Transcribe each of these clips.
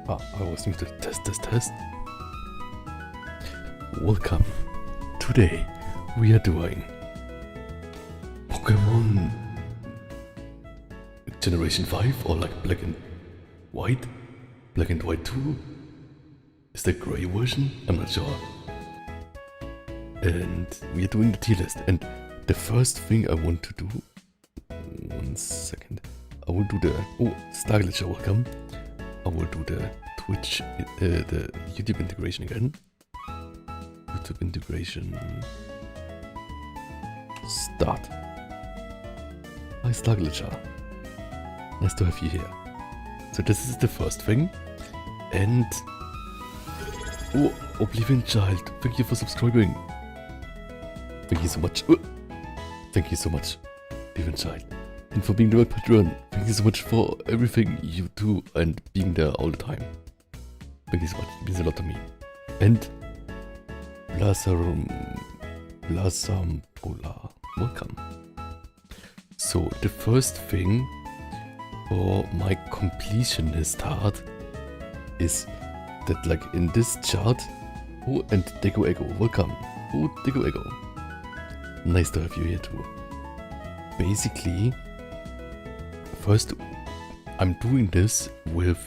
I was need to test. Welcome. Today we are doing Pokemon Generation 5 or like Black and White? Black and White 2? Is the grey version? I'm not sure. And we are doing the tier list. And the first thing I want to do... 1 second. I will do the... Oh, Starglitcher, welcome. I will do the Twitch... the YouTube integration again. YouTube integration... Start. Hi Starglitcher. Nice to have you here. So this is the first thing. And... Oh, Oblivion Child, thank you for subscribing. Thank you so much. Thank you so much, Oblivion Child. And for being the world patron. Thank you so much for everything you do and being there all the time. Thank you so much, it means a lot to me. And... Blasampola, welcome. So the first thing for my completionist heart is that like in this chart, oh, and Deco Ego, welcome. Oh, Deco Ego. Nice to have you here too. Basically, first I'm doing this with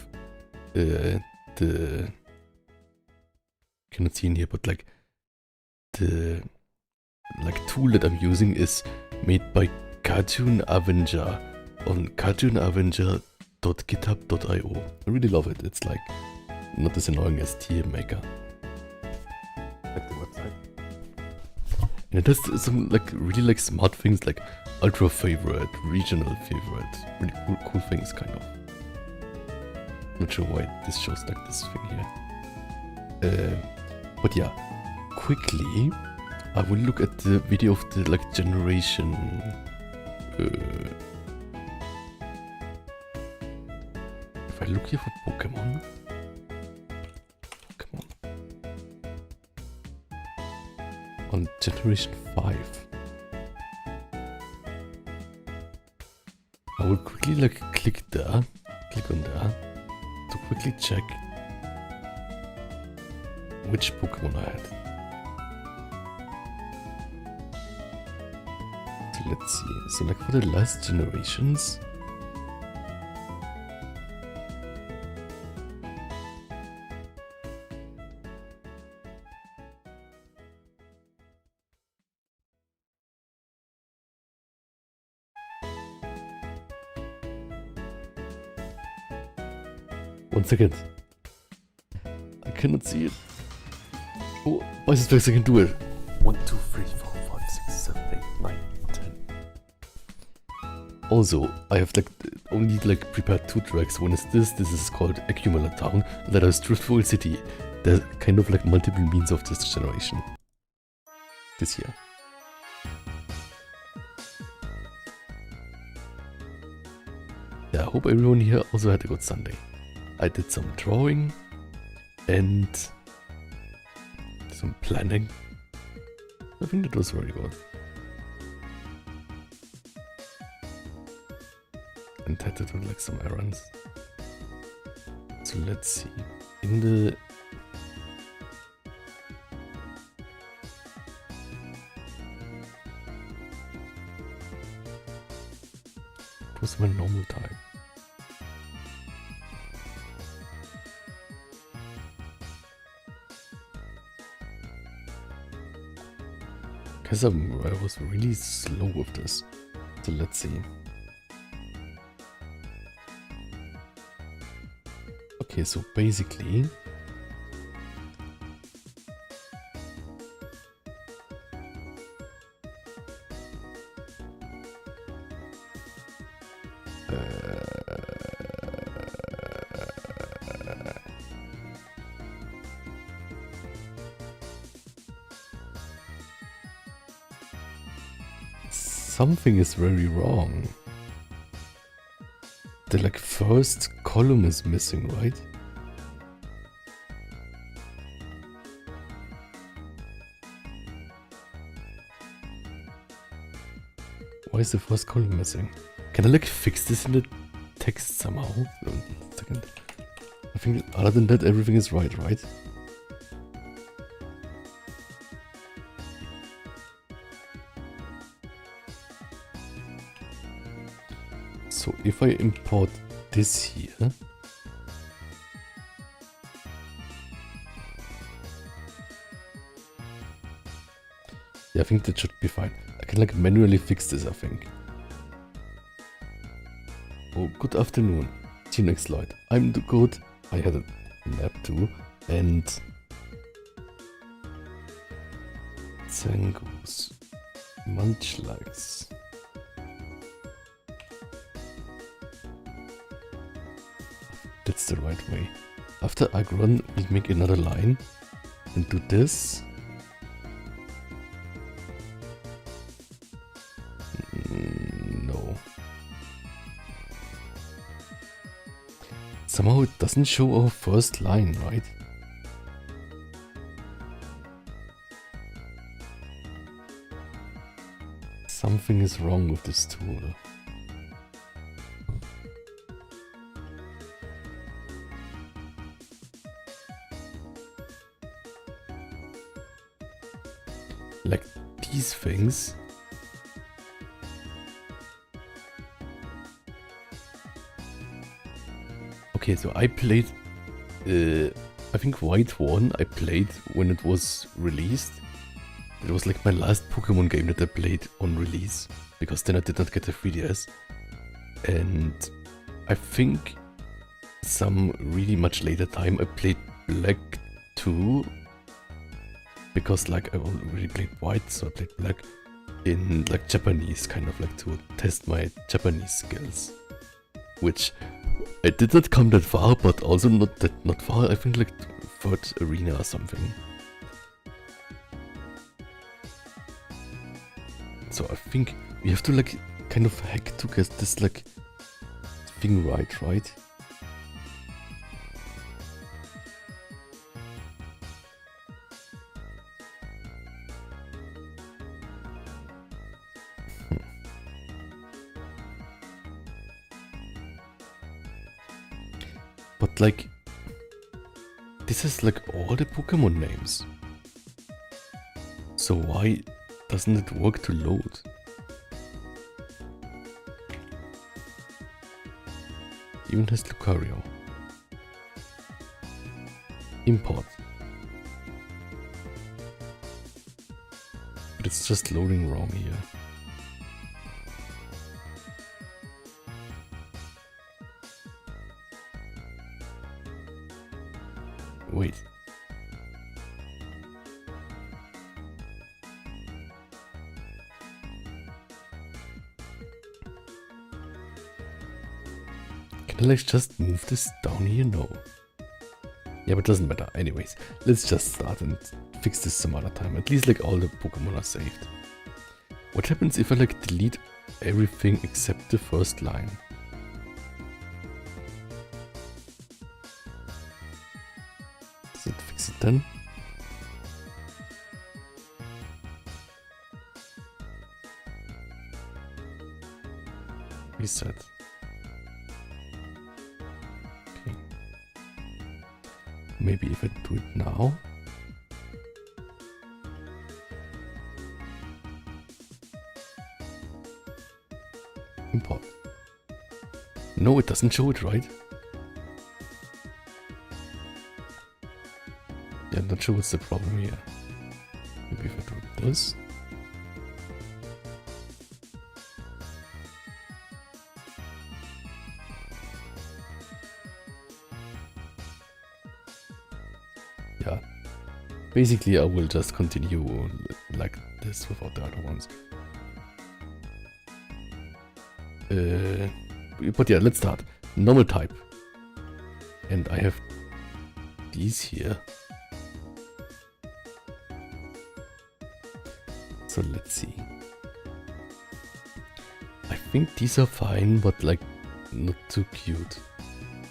the cannot see in here, but like the tool that I'm using is made by Cartoon Avenger on cartoonavenger.github.io. I really love it. It's like not as annoying as TM Maker. Like the website. And it does some like really like smart things like ultra favorite, regional favorite, really cool things kind of. Not sure why this shows like this thing here. But yeah, quickly I will look at the video of the like generation. If I look here for Pokemon. On generation 5. I will quickly like click on there to quickly check which Pokemon I had. So let's see. So like for the last generations. One second. I cannot see it. Oh, why is it fast I can do it? 1, 2, 3, 4, 5, 6, 7, 8, 9, 10. Also, I have like only like prepared 2 tracks. One is this is called Accumulator Town. That is Driftwood City. There's kind of like multiple means of this generation. This year. Yeah, I hope everyone here also had a good Sunday. I did some drawing and some planning. I think that was very good. And had to do like some errands. So let's see. In the it was my normal time. Because I was really slow with this. So let's see. Okay, so basically... something is very wrong. The like first column is missing, right? Why is the first column missing? Can I like fix this in the text somehow? Second. I think other than that, everything is right? So if I import this here, yeah, I think that should be fine. I can like manually fix this, I think. Oh, good afternoon. See you next slide. I'm good. I had a nap too. And Zangus Munchlax. That's the right way. After I run, we'll make another line and do this. No. Somehow it doesn't show our first line, right? Something is wrong with this tool. Like these things. Okay, so I played, I think White One I played when it was released. It was like my last Pokemon game that I played on release, because then I did not get a 3DS. And I think some really much later time I played Black 2, because like I already played White, so I played Black in like Japanese, kind of like to test my Japanese skills. Which I did not come that far, but also not far, I think like third arena or something. So I think we have to like kind of hack to get this like thing right? But like, this is like all the Pokemon names. So why doesn't it work to load? Even has Lucario. Import. But it's just loading wrong here. Wait. Can I like just move this down here? No. Yeah, but it doesn't matter. Anyways, let's just start and fix this some other time. At least like all the Pokemon are saved. What happens if I like delete everything except the first line? Does it fix it then? Reset. Okay. Maybe if I do it now. Import. No, it doesn't show it, right? Yeah, I'm not sure what's the problem here. Maybe if I do this. Yeah. Basically, I will just continue like this without the other ones. But yeah, let's start. Normal type. And I have these here. So let's see. I think these are fine, but like not too cute.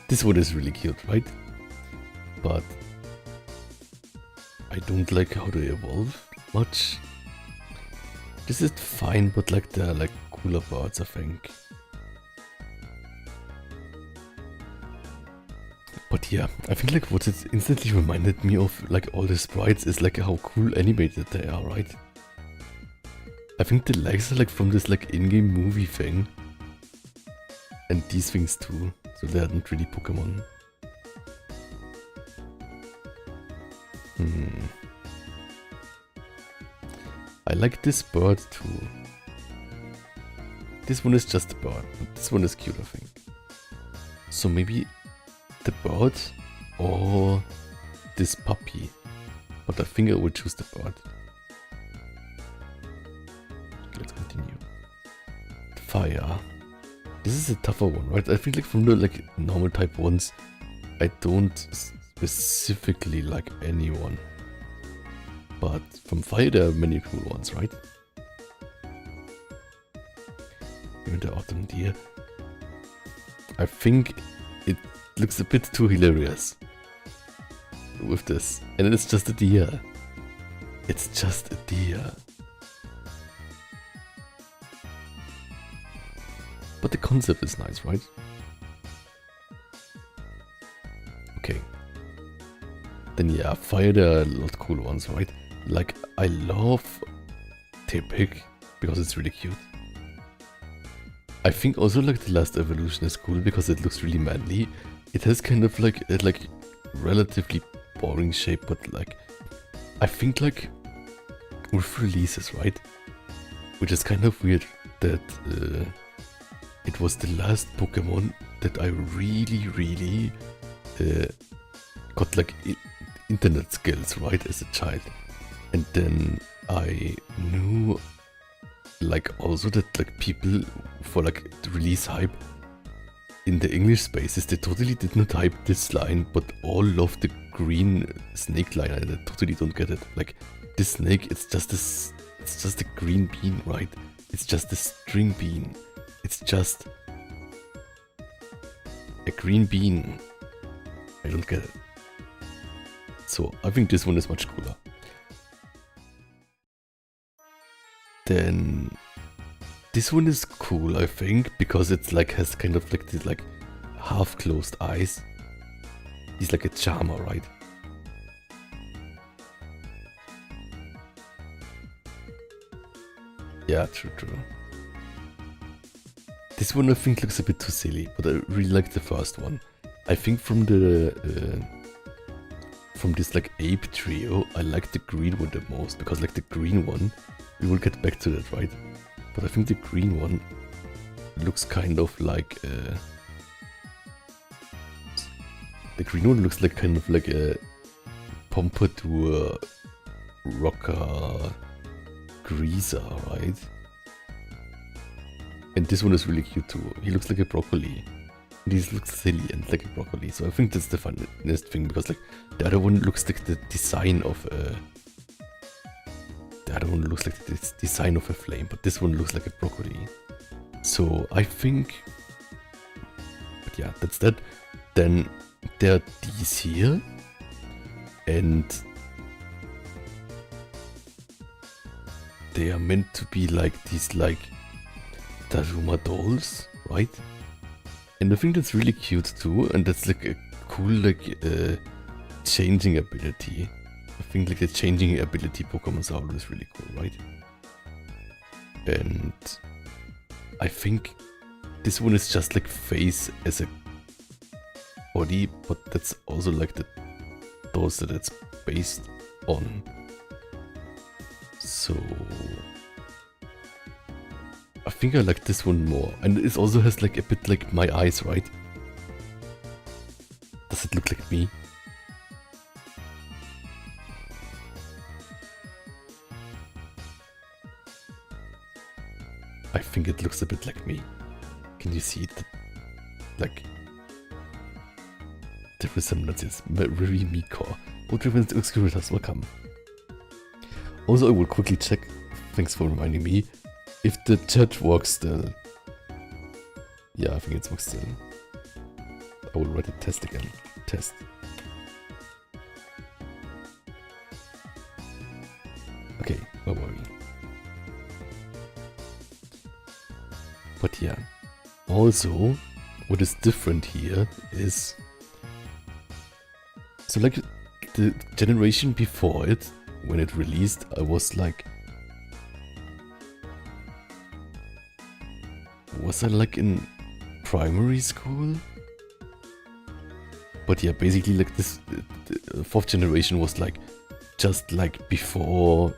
This one is really cute, right? But I don't like how they evolve much. This is fine, but like they're like cooler birds, I think. But But yeah, I think like what it instantly reminded me of like all the sprites is like how cool animated they are, right? I think the legs are like from this like in-game movie thing. And these things too, so they're not really Pokemon. I like this bird too. This one is just a bird, but this one is cute, I think. So maybe the bird or this puppy. But I think I will choose the bird. Let's continue. Fire. This is a tougher one, right? I think like from the like normal type ones, I don't specifically like anyone. But from fire there are many cool ones, right? Even the autumn deer. I think it looks a bit too hilarious with this. And it's just a deer. It's just a deer. But the concept is nice, right? Okay. Then yeah, fire there are a lot of cool ones, right? Like, I love Tepig because it's really cute. I think also like the last evolution is cool because it looks really manly. It has kind of like a relatively boring shape, but like I think like with releases, right? Which is kind of weird that it was the last Pokemon that I really got like internet skills, right, as a child. And then I knew like also that like people for like the release hype in the English spaces, they totally did not hype this line, but all love the green snake line, and I totally don't get it. Like this snake, it's just a green bean, right? It's just a string bean. It's just a green bean. I don't get it. So I think this one is much cooler. Then this one is cool, I think, because it's like has kind of like these like half closed eyes. He's like a charmer, right? Yeah, true. This one I think looks a bit too silly, but I really like the first one. I think from the from this like ape trio, I like the green one the most, because like the green one, we will get back to that, right? But I think the green one looks kind of like the green one looks like kind of like a Pompadour rocker greaser, right? And this one is really cute too. He looks like a broccoli. And he looks silly and like a broccoli. So I think that's the funniest thing, because like the other one looks like the design of a flame, but this one looks like a broccoli. So I think, but yeah, that's that. Then there are these here, and they are meant to be like these like Daruma dolls, right? And I think that's really cute too, and that's like a cool like changing ability. I think like the changing ability Pokemon are always really cool, right? And I think this one is just like face as a body, but that's also like the dolls that it's based on. So I think I like this one more, and it also has like a bit like my eyes, right? Does it look like me? I think it looks a bit like me. Can you see it? Like the resemblance is very me core. What reference Excuritas, welcome. Also, I will quickly check, thanks for reminding me, if the chat works still. Yeah, I think it works still. I will write a test again. Test. Okay, where were we? But yeah, also, what is different here is So like the generation before it, when it released, I was like... Was I like in primary school? But yeah, basically like this, the fourth generation was like just like before.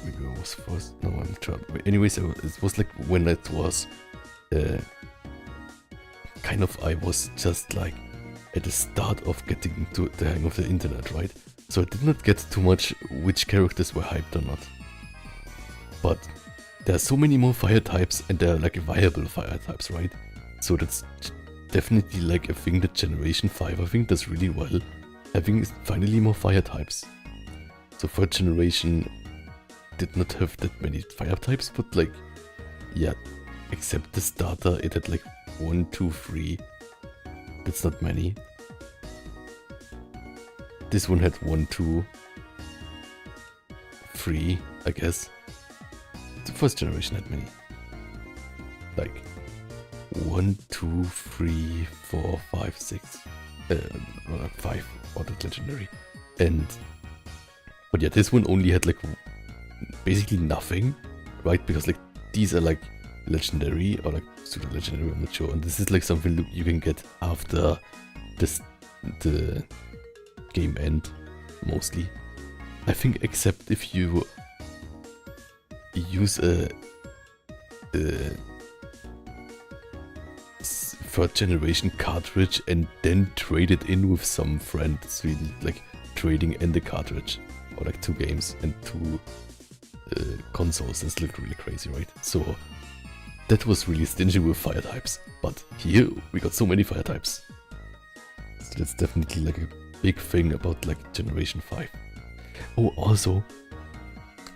Maybe it was first. No, I'm trying. Anyways, it was like when it was kind of. I was just like at the start of getting to the hang of the internet, right? So I did not get too much which characters were hyped or not. But there are so many more fire types, and they're like viable fire types, right? So that's definitely like a thing that Generation 5 I think does really well, having finally more fire types. So third generation did not have that many fire types, but like, yeah, except the starter, it had like 1, 2, 3. That's not many. This one had 1, 2, 3, I guess. The first generation had many. Like 1, 2, 3, 4, 5, 6. 5 ordered legendary. But yeah, this one only had like basically nothing, right? Because like these are like legendary or like pseudo legendary, I'm not sure. And this is like something you can get after the game end, mostly. I think, except if you use a third generation cartridge and then trade it in with some friend. So you need like trading and the cartridge, or like 2 games and 2 consoles. That's like really crazy, right? So that was really stingy with fire types, but here we got so many fire types. So that's definitely like a big thing about like Generation 5. Oh, also,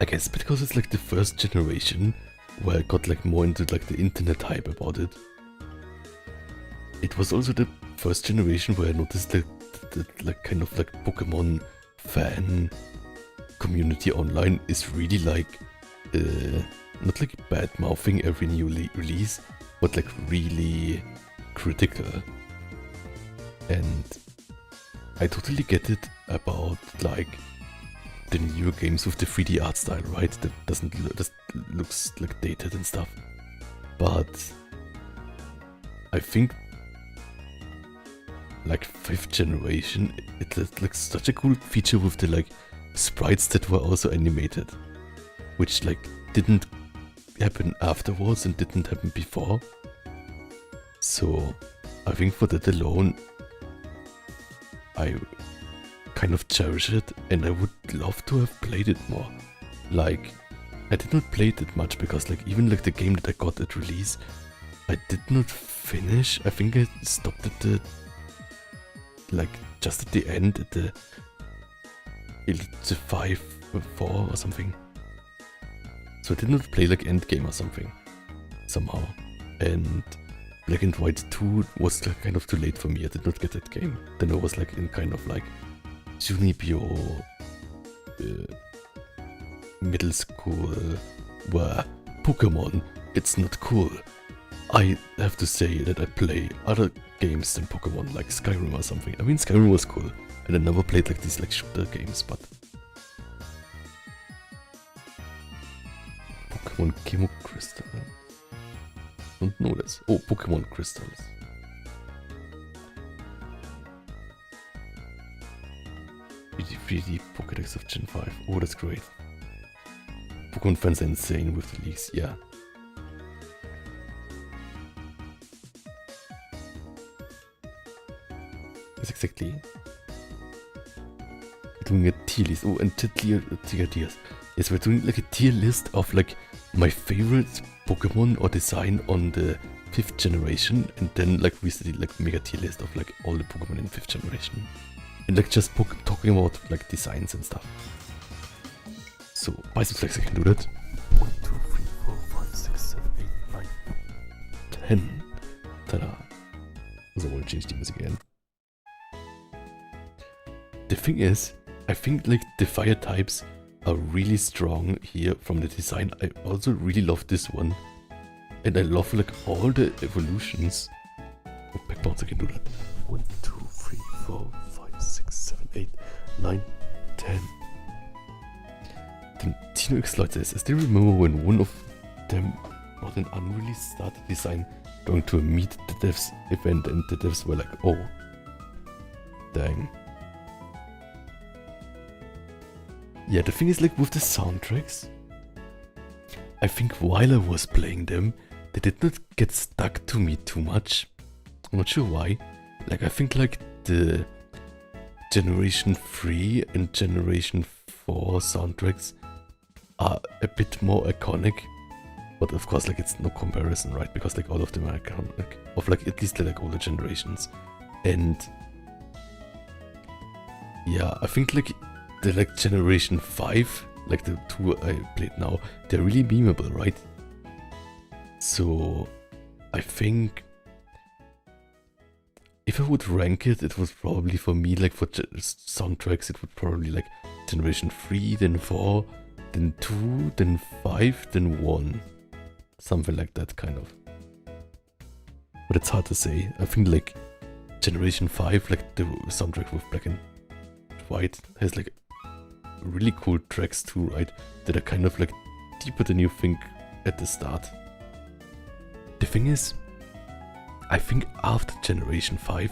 I guess because it's like the first generation where I got like more into like the internet hype about it. It was also the first generation where I noticed that like kind of like Pokemon fan community online is really like not like bad mouthing every new release, but like really critical. And I totally get it about like the newer games with the 3D art style, right? That that looks like dated and stuff. But I think like 5th generation, it looks such a cool feature with the like sprites that were also animated, which like didn't happen afterwards and didn't happen before. So I think for that alone, I kind of cherish it, and I would love to have played it more. Like, I did not play it that much because like even like the game that I got at release, I did not finish. I think I stopped at the like just at the end at the Elite 5 or 4 or something. So I did not play like endgame or something somehow. And Black and White 2 was like kind of too late for me. I did not get that game. Then I was like in kind of like Junipio middle school where Pokemon, it's not cool. I have to say that I play other games than Pokemon, like Skyrim or something. I mean, Skyrim was cool, and I never played like these like shooter games, but Pokemon Chemo Crystal. Don't know this. Oh, Pokemon Crystals. Pokédex of Gen 5. Oh, that's great. Pokemon fans are insane with the leaks, yeah. Yes, exactly. We're doing a tier list. Oh, and tier tiers. Yes, we're doing like a tier list of like my favorite Pokemon or design on the 5th generation, and then like recently like mega tier list of like all the Pokemon in 5th generation. And like just talking about like designs and stuff. So, bicep flex, I can do that. 1, 2, 3, 4, 5, 6, 7, 8, 9, 10. Ta-da. So, I want to change the music again. The thing is, I think like the fire types are really strong here from the design. I also really love this one. And I love like all the evolutions. Oh, back bounce, I can do that. 1, 2, 3, 4, 5, 6, 8, 9, 10. Then Tino X Leute, I still remember when one of them brought an unreleased starter design going to a Meet the Devs event, and the devs were like, oh, dang. Yeah, the thing is, like, with the soundtracks, I think while I was playing them, they did not get stuck to me too much. I'm not sure why. Like, I think, like, the Generation 3 and Generation 4 soundtracks are a bit more iconic. But of course, like, it's no comparison, right? Because, like, all of them are iconic, of, like, at least, like, older generations. And yeah, I think, like, the, like, Generation 5, like the two I played now, they're really memeable, right? So I think if I would rank it, it would probably, for me, like, for soundtracks, it would probably, like, Generation 3, then 4, then 2, then 5, then 1. Something like that, kind of. But it's hard to say. I think, like, Generation 5, like, the soundtrack with Black and White, has, like, really cool tracks too, right? That are kind of, like, deeper than you think at the start. The thing is, I think after Generation 5,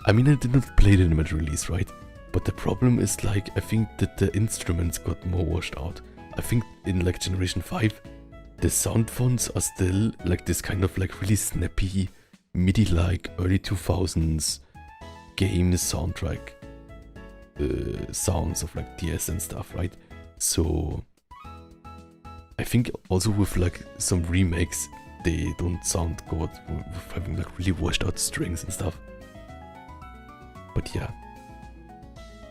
I mean, I did not play them at release, right? But the problem is, like, I think that the instruments got more washed out. I think in, like, Generation 5, the sound fonts are still, like, this kind of, like, really snappy, MIDI-like, early 2000s game soundtrack sounds of, like, DS and stuff, right? So I think also with, like, some remakes, they don't sound good with having, like, really washed out strings and stuff. But yeah,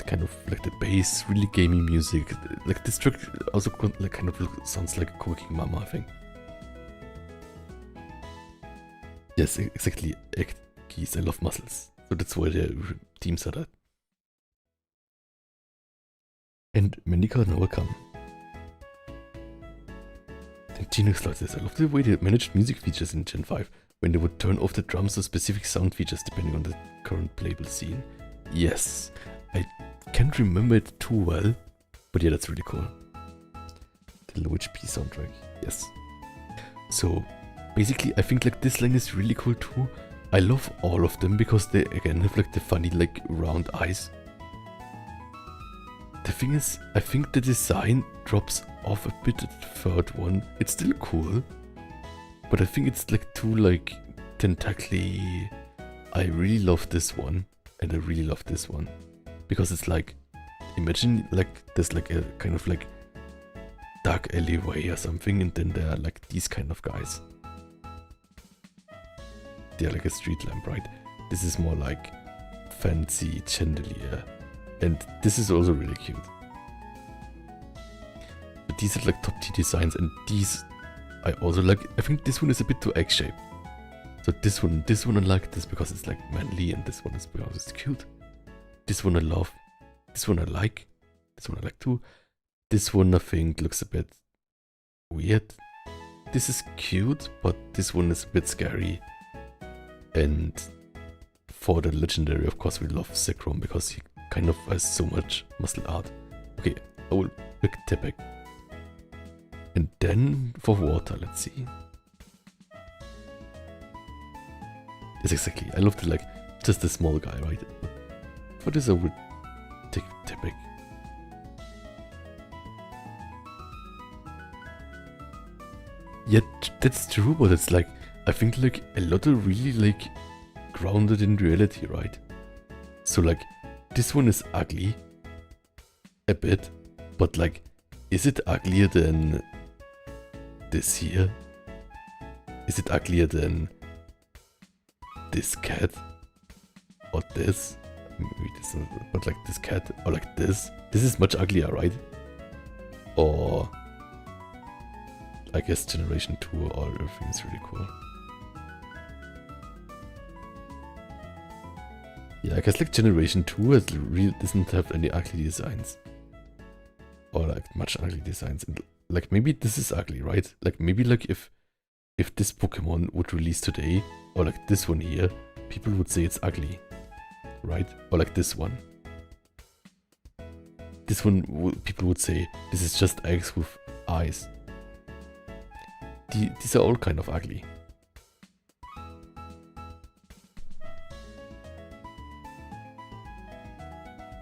kind of, like, the bass, really gamey music. Like, this track also, like, kind of sounds like Cooking Mama, I think. Yes, exactly. Keys, I love muscles. So that's why their teams are that. And Mendika now welcome. And Genius Lord says, I love the way they managed music features in Gen 5, when they would turn off the drums or specific sound features depending on the current playable scene. Yes, I can't remember it too well, but yeah, that's really cool. The low HP soundtrack, yes. So basically, I think, like, this line is really cool too. I love all of them because they again have, like, the funny, like, round eyes. The thing is, I think the design drops off a bit at the third one. It's still cool, but I think it's, like, too, like, tentacly. I really love this one, and I really love this one. Because it's like, imagine, like, there's, like, a kind of, like, dark alleyway or something, and then there are, like, these kind of guys. They're like a street lamp, right? This is more like fancy chandelier. And this is also really cute. But these are, like, top tier designs, and these I also like. I think this one is a bit too egg-shaped. So this one I like this because it's, like, manly, and this one is because it's cute. This one I love. This one I like. This one I like too. This one I think looks a bit weird. This is cute, but this one is a bit scary. And for the legendary, of course, we love Zekrom because he kind of has so much muscle art. Okay, I will pick Tepek. And then for water, let's see. Yes, exactly. I love the, like, just the small guy, right? For this, I would take Tepek. Yeah, that's true, but it's like, I think, like, a lot of really, like, grounded in reality, right? So, like, this one is ugly a bit, but, like, is it uglier than this here? Is it uglier than this cat? Or this? Maybe this, but, like, this cat, or like this? This is much uglier, right? Or I guess Generation 2 or everything is really cool. Yeah, I guess, like, Generation 2 really doesn't have any ugly designs. Or, like, much ugly designs. And, like, maybe this is ugly, right? Like, maybe, like, if this Pokemon would release today, or, like, this one here, people would say it's ugly. right? Or like this one. This one, people would say, this is just eggs with eyes. These are all kind of ugly.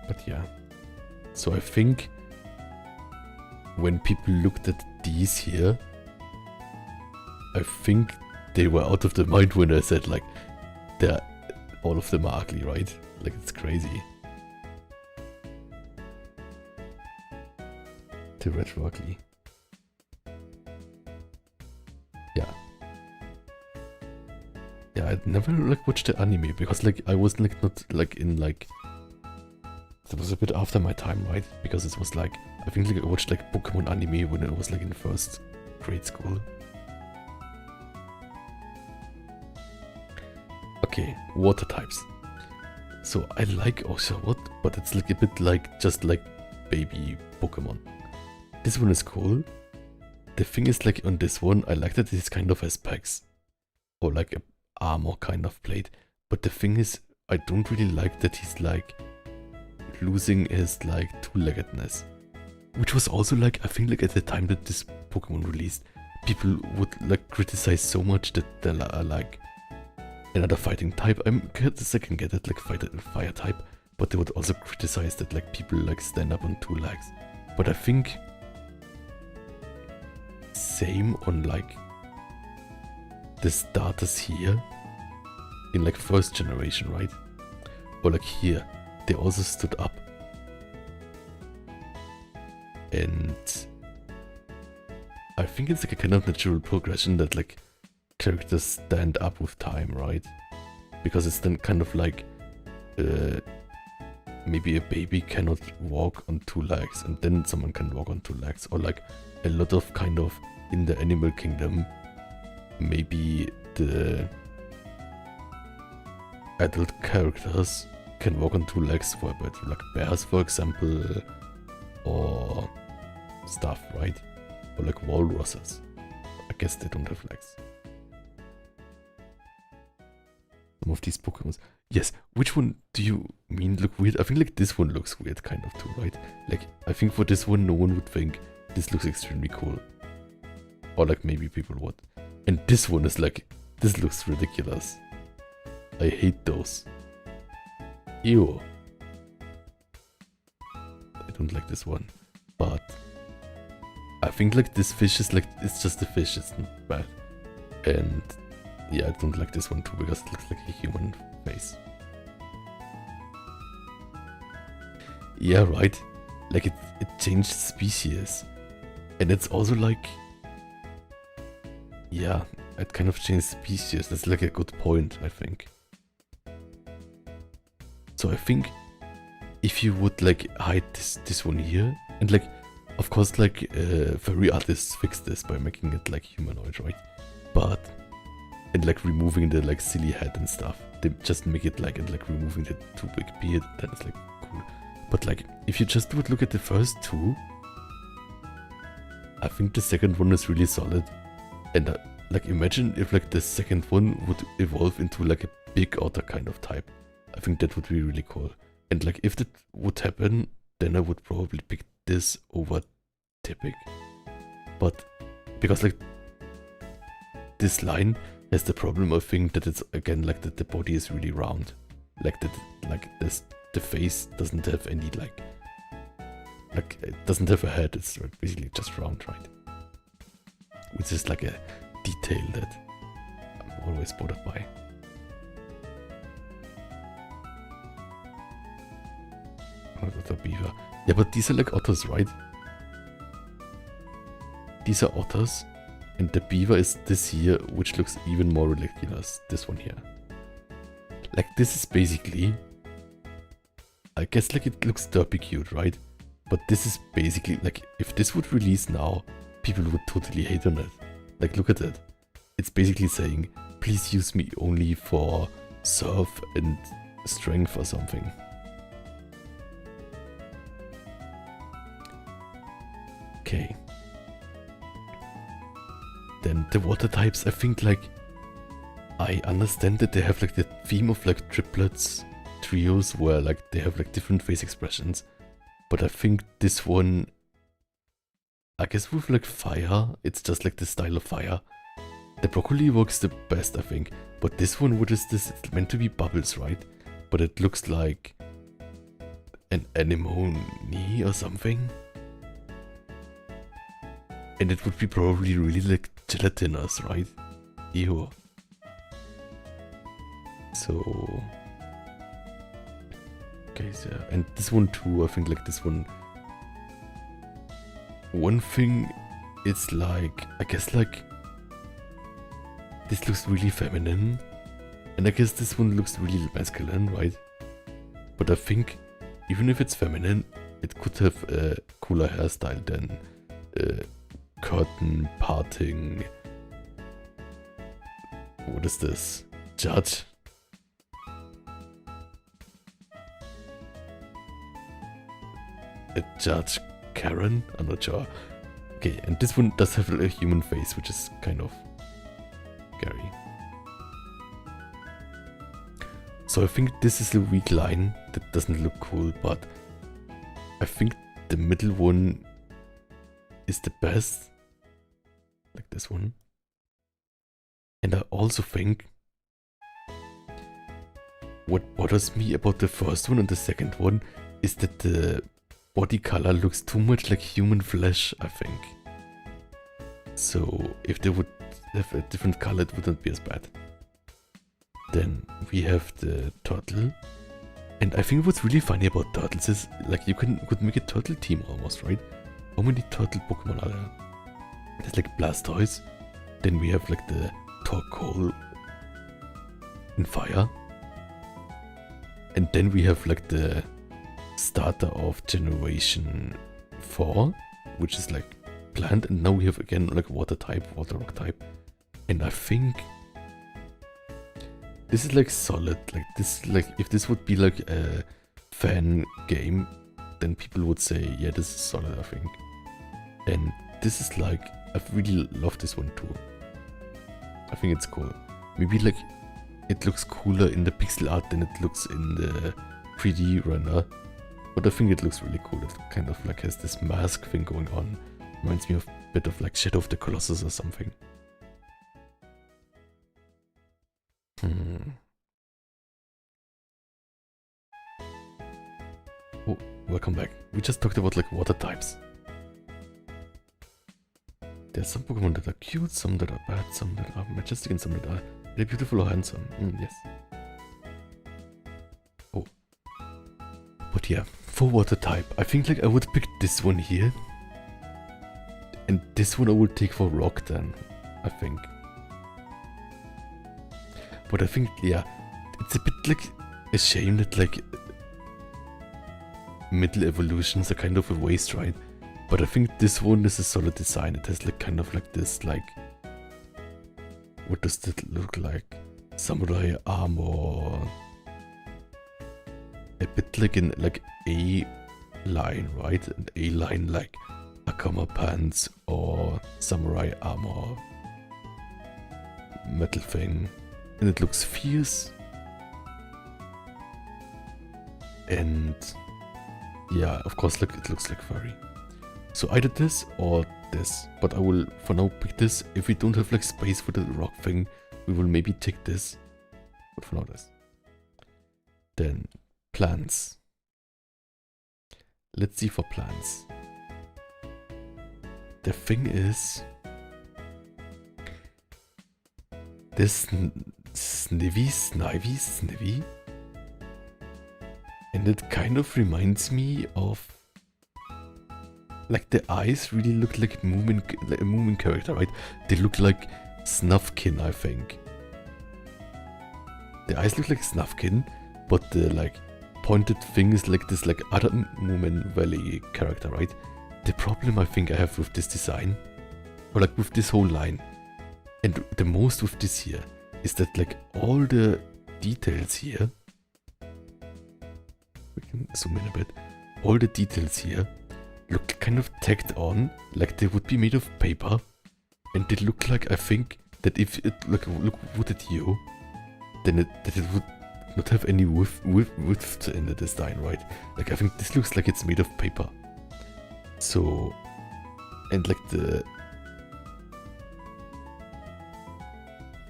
But yeah. So I think when people looked at these here, I think they were out of their mind when I said like, all of them are ugly, right? Like, it's crazy. The retro ugly. Yeah. Yeah, I'd never like watched the anime because like I was like not like in like, it was a bit after my time, right? Because it was like, I think like I watched like Pokemon anime when I was like in first grade school. Okay, water types. So I like Oshawott, but it's like a bit like just like baby Pokemon. This one is cool. The thing is like on this one, I like that it kind of has specs. Or like a armor kind of plate. But the thing is, I don't really like that he's like losing his like two-leggedness. Which was also like, I think like at the time that this Pokemon released, people would like criticize so much that there are like another fighting type. I guess I can get it, like fire type, but they would also criticize that like people like stand up on two legs. But I think same on like the starters here in like first generation, right? Or like here, they also stood up. And I think it's like a kind of natural progression that like characters stand up with time, right? Because it's then kind of like maybe a baby cannot walk on two legs and then someone can walk on two legs, or like a lot of kind of in the animal kingdom, maybe the adult characters can walk on two legs for a bit, like bears for example, or stuff, right? Or like walruses. I guess they don't have legs. Some of these Pokemon. Yes, which one do you mean look weird? I think like this one looks weird kind of too, right? Like, I think for this one, no one would think this looks extremely cool. Or like maybe people would. And this one is like, this looks ridiculous. I hate those. Ew. I don't like this one. But I think like this fish is like, it's just a fish, it's not bad. And yeah, I don't like this one too because it looks like a human face. Yeah, right. Like it changed species. And it's also like, yeah, it kind of changed species. That's like a good point, I think. So I think if you would like hide this one here, and like, of course, like furry artists fix this by making it like humanoid, right? But and like removing the like silly head and stuff. They just make it like, and like removing the too big beard, then it's like cool. But like, if you just would look at the first two, I think the second one is really solid. And like imagine if like the second one would evolve into like a big otter kind of type. I think that would be really cool. And like if that would happen, then I would probably pick this over Typic. But because like this line has the problem, I think, that it's again like that the body is really round. Like that, like this, the face doesn't have any like it doesn't have a head, it's basically just round, right? Which is like a detail that I'm always bothered by. Otter beaver. Yeah, but these are like otters, right? These are otters. And the beaver is this here, which looks even more ridiculous. This one here. Like this is basically, I guess like it looks derpy cute, right? But this is basically like, if this would release now, people would totally hate on it. Like look at it. It's basically saying, please use me only for surf and strength or something. Okay. Then the water types, I think like, I understand that they have like the theme of like triplets, trios where like they have like different face expressions, but I think this one, I guess with like fire, it's just like the style of fire. The broccoli works the best, I think, but this one, what is this? It's meant to be bubbles, right? But it looks like an anemone or something. And it would be probably really like gelatinous, right? Ew. So... okay, so, and this one too, I think like this one... one thing, it's like, I guess like... this looks really feminine. And I guess this one looks really masculine, right? But I think, even if it's feminine, it could have a cooler hairstyle than... curtain parting. What is this? Judge? A Judge Karen? I'm not sure. Okay, and this one does have a human face, which is kind of scary. So I think this is a weak line that doesn't look cool, but I think the middle one is the best. Like this one. And I also think what bothers me about the first one and the second one is that the body color looks too much like human flesh, I think. So if they would have a different color, it wouldn't be as bad. Then we have the turtle. And I think what's really funny about turtles is like you could make a turtle team almost, right? How many turtle Pokemon are there? There's like Blastoise. Then we have like the Torkoal in fire. And then we have like the starter of Generation 4, which is like plant. And now we have again like water type, water rock type. And I think this is like solid. Like this, like if this would be like a fan game, then people would say, yeah, this is solid, I think. And this is like, I really love this one too. I think it's cool. Maybe like it looks cooler in the pixel art than it looks in the 3D render. But I think it looks really cool. It kind of like has this mask thing going on. Reminds me of a bit of like Shadow of the Colossus or something. Oh, welcome back. We just talked about like water types. There's some Pokemon that are cute, some that are bad, some that are majestic, and some that are really beautiful or handsome. Yes. Oh. But yeah, for water type, I think like I would pick this one here. And this one I would take for rock then, I think. But I think, yeah, it's a bit like a shame that like middle evolutions are kind of a waste, right? But I think this one is a solid design. It has like kind of like this like, what does that look like? Samurai armor. A bit like an like A line, right? An A line like Akama pants or samurai armor. Metal thing. And it looks fierce. And yeah, of course, like it looks like furry. So either this or this, but I will for now pick this. If we don't have like space for the rock thing, we will maybe take this, but for now this. Then plants. Let's see for plants. The thing is, this Snivy, and it kind of reminds me of, like the eyes really look like a Moomin character, right? They look like Snufkin, I think. The eyes look like Snufkin, but the like pointed thing is like this like other Moomin Valley character, right? The problem I think I have with this design, or like with this whole line, and the most with this here, is that like all the details here, we can zoom in a bit, all the details here look kind of tacked on, like they would be made of paper, and they look like, I think, that if it look at you, then it would would not have any width in the design, right? Like, I think this looks like it's made of paper. So, and like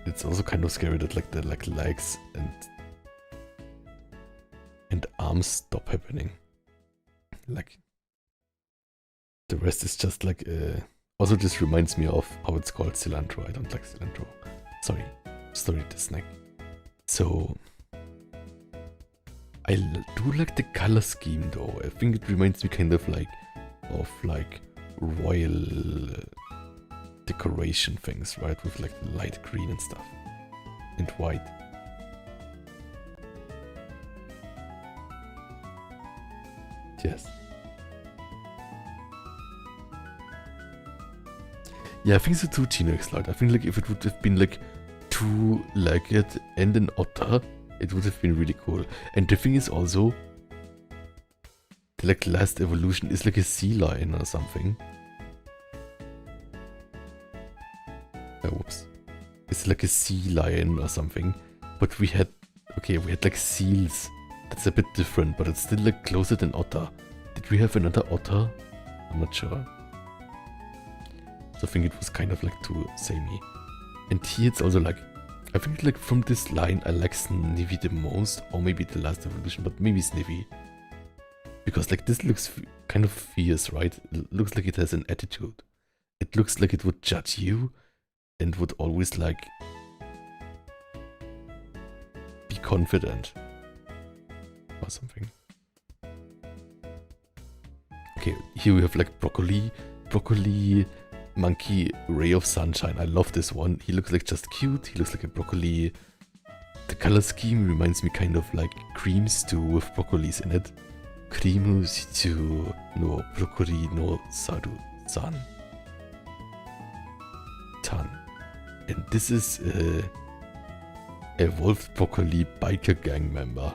it's also kind of scary that like the legs and arms stop happening. Like, the rest is just like, also this reminds me of how it's called cilantro. I don't like cilantro. Sorry, the snack. So, I do like the color scheme though. I think it reminds me kind of like royal decoration things, right? With like light green and stuff. And white. Yes. Yeah, I think so too, Gino-X Light. I think like if it would have been like two-legged and an otter, it would have been really cool. And the thing is also, the like last evolution is like a sea lion or something. Oh, whoops. It's like a sea lion or something. But we had like seals. That's a bit different, but it's still like closer than otter. Did we have another otter? I'm not sure. So I think it was kind of like too samey. And here it's also like, I think like from this line I like Snivy the most, or maybe the last evolution, but maybe Snivy. Because like this looks kind of fierce, right? It looks like it has an attitude. It looks like it would judge you and would always like be confident or something. Okay, here we have like broccoli, monkey, ray of sunshine. I love this one. He looks like just cute. He looks like a broccoli. The color scheme reminds me kind of like cream stew with broccolis in it. Cream stew no broccoli no sadu san. Tan. And this is a evolved broccoli biker gang member,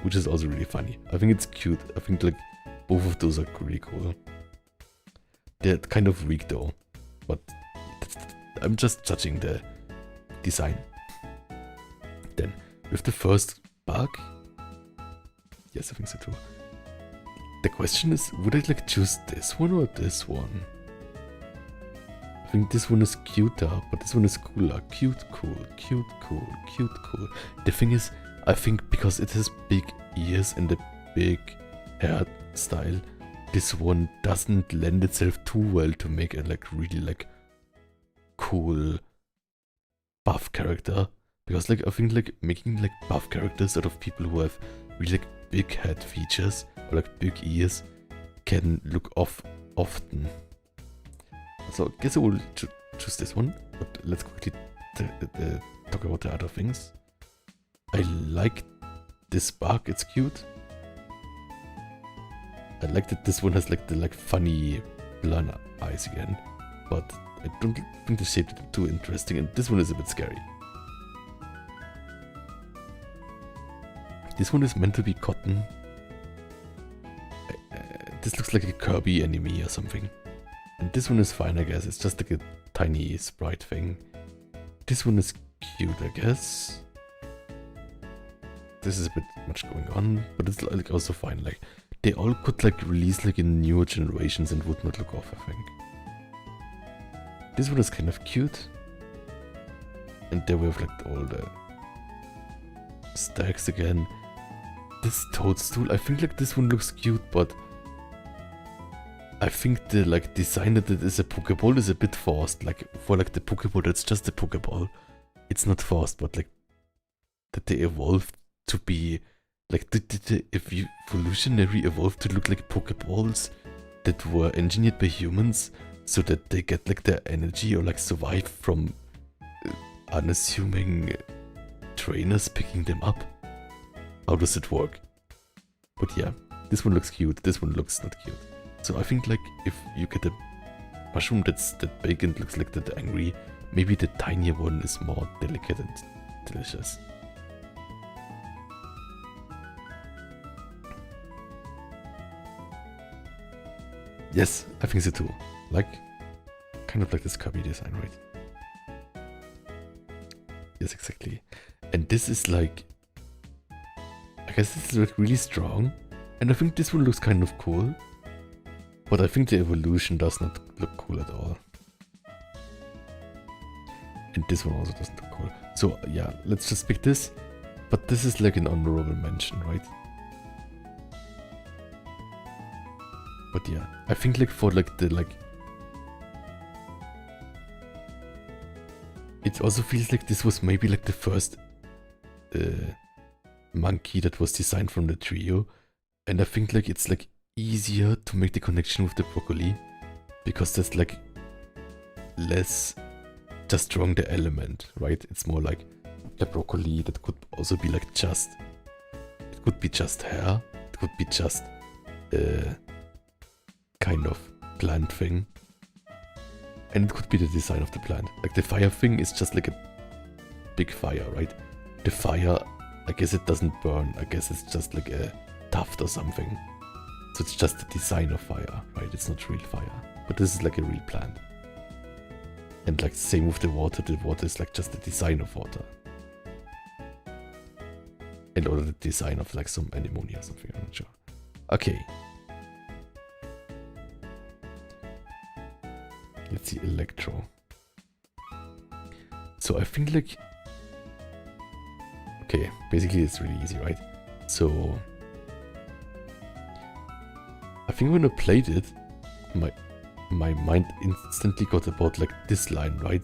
which is also really funny. I think it's cute. I think like both of those are really cool. They're kind of weak though, but I'm just judging the design. Then with the first bug, yes, I think so too. The question is, would I like choose this one or this one? I think this one is cuter, but this one is cooler. Cute, cool, cute, cool, cute, cool. The thing is, I think because it has big ears and a big hairstyle, this one doesn't lend itself too well to make a like really like cool buff character. Because like I think like making like buff characters out of people who have really like big head features or like big ears can look off often. So I guess I will choose this one, but let's quickly talk about the other things. I like this bug, it's cute. I like that this one has like the like funny blonde eyes again, but I don't think the shape is too interesting, and this one is a bit scary. This one is meant to be cotton. This looks like a Kirby enemy or something. And this one is fine, I guess. It's just like a tiny sprite thing. This one is cute, I guess. This is a bit much going on, but it's like also fine. Like they all could like release like in newer generations and would not look off, I think. This one is kind of cute. And there we have like all the stacks again. This toadstool, I think like this one looks cute, but I think the like design that it is a Pokeball is a bit forced. Like for like the Pokeball, that's just a Pokeball. It's not forced, but like that they evolved to be like the evolutionary evolved to look like Pokeballs that were engineered by humans so that they get like their energy or like survive from unassuming trainers picking them up. How does it work? But yeah, this one looks cute, this one looks not cute. So I think like if you get a mushroom that's that big and looks like that angry, maybe the tinier one is more delicate and delicious. Yes, I think so too. Like, kind of like this Kirby design, right? Yes, exactly. And this is like I guess this is like really strong. And I think this one looks kind of cool. But I think the evolution does not look cool at all. And this one also doesn't look cool. So yeah, let's just pick this. But this is like an honorable mention, right? But yeah, I think like for like the like... It also feels like this was maybe like the first monkey that was designed from the trio. And I think like it's like easier to make the connection with the broccoli. Because there's like less just strong the element, right? It's more like the broccoli that could also be like just... It could be just hair. It could be just... kind of plant thing. And it could be the design of the plant. Like the fire thing is just like a big fire, right? The fire, I guess it doesn't burn. I guess it's just like a tuft or something. So it's just the design of fire, right? It's not real fire. But this is like a real plant. And like same with the water is like just the design of water. And or the design of like some anemone or something, I'm not sure. Okay. Let's see, electro. So I think like... Okay, basically it's really easy, right? So... I think when I played it, my mind instantly got about like this line, right?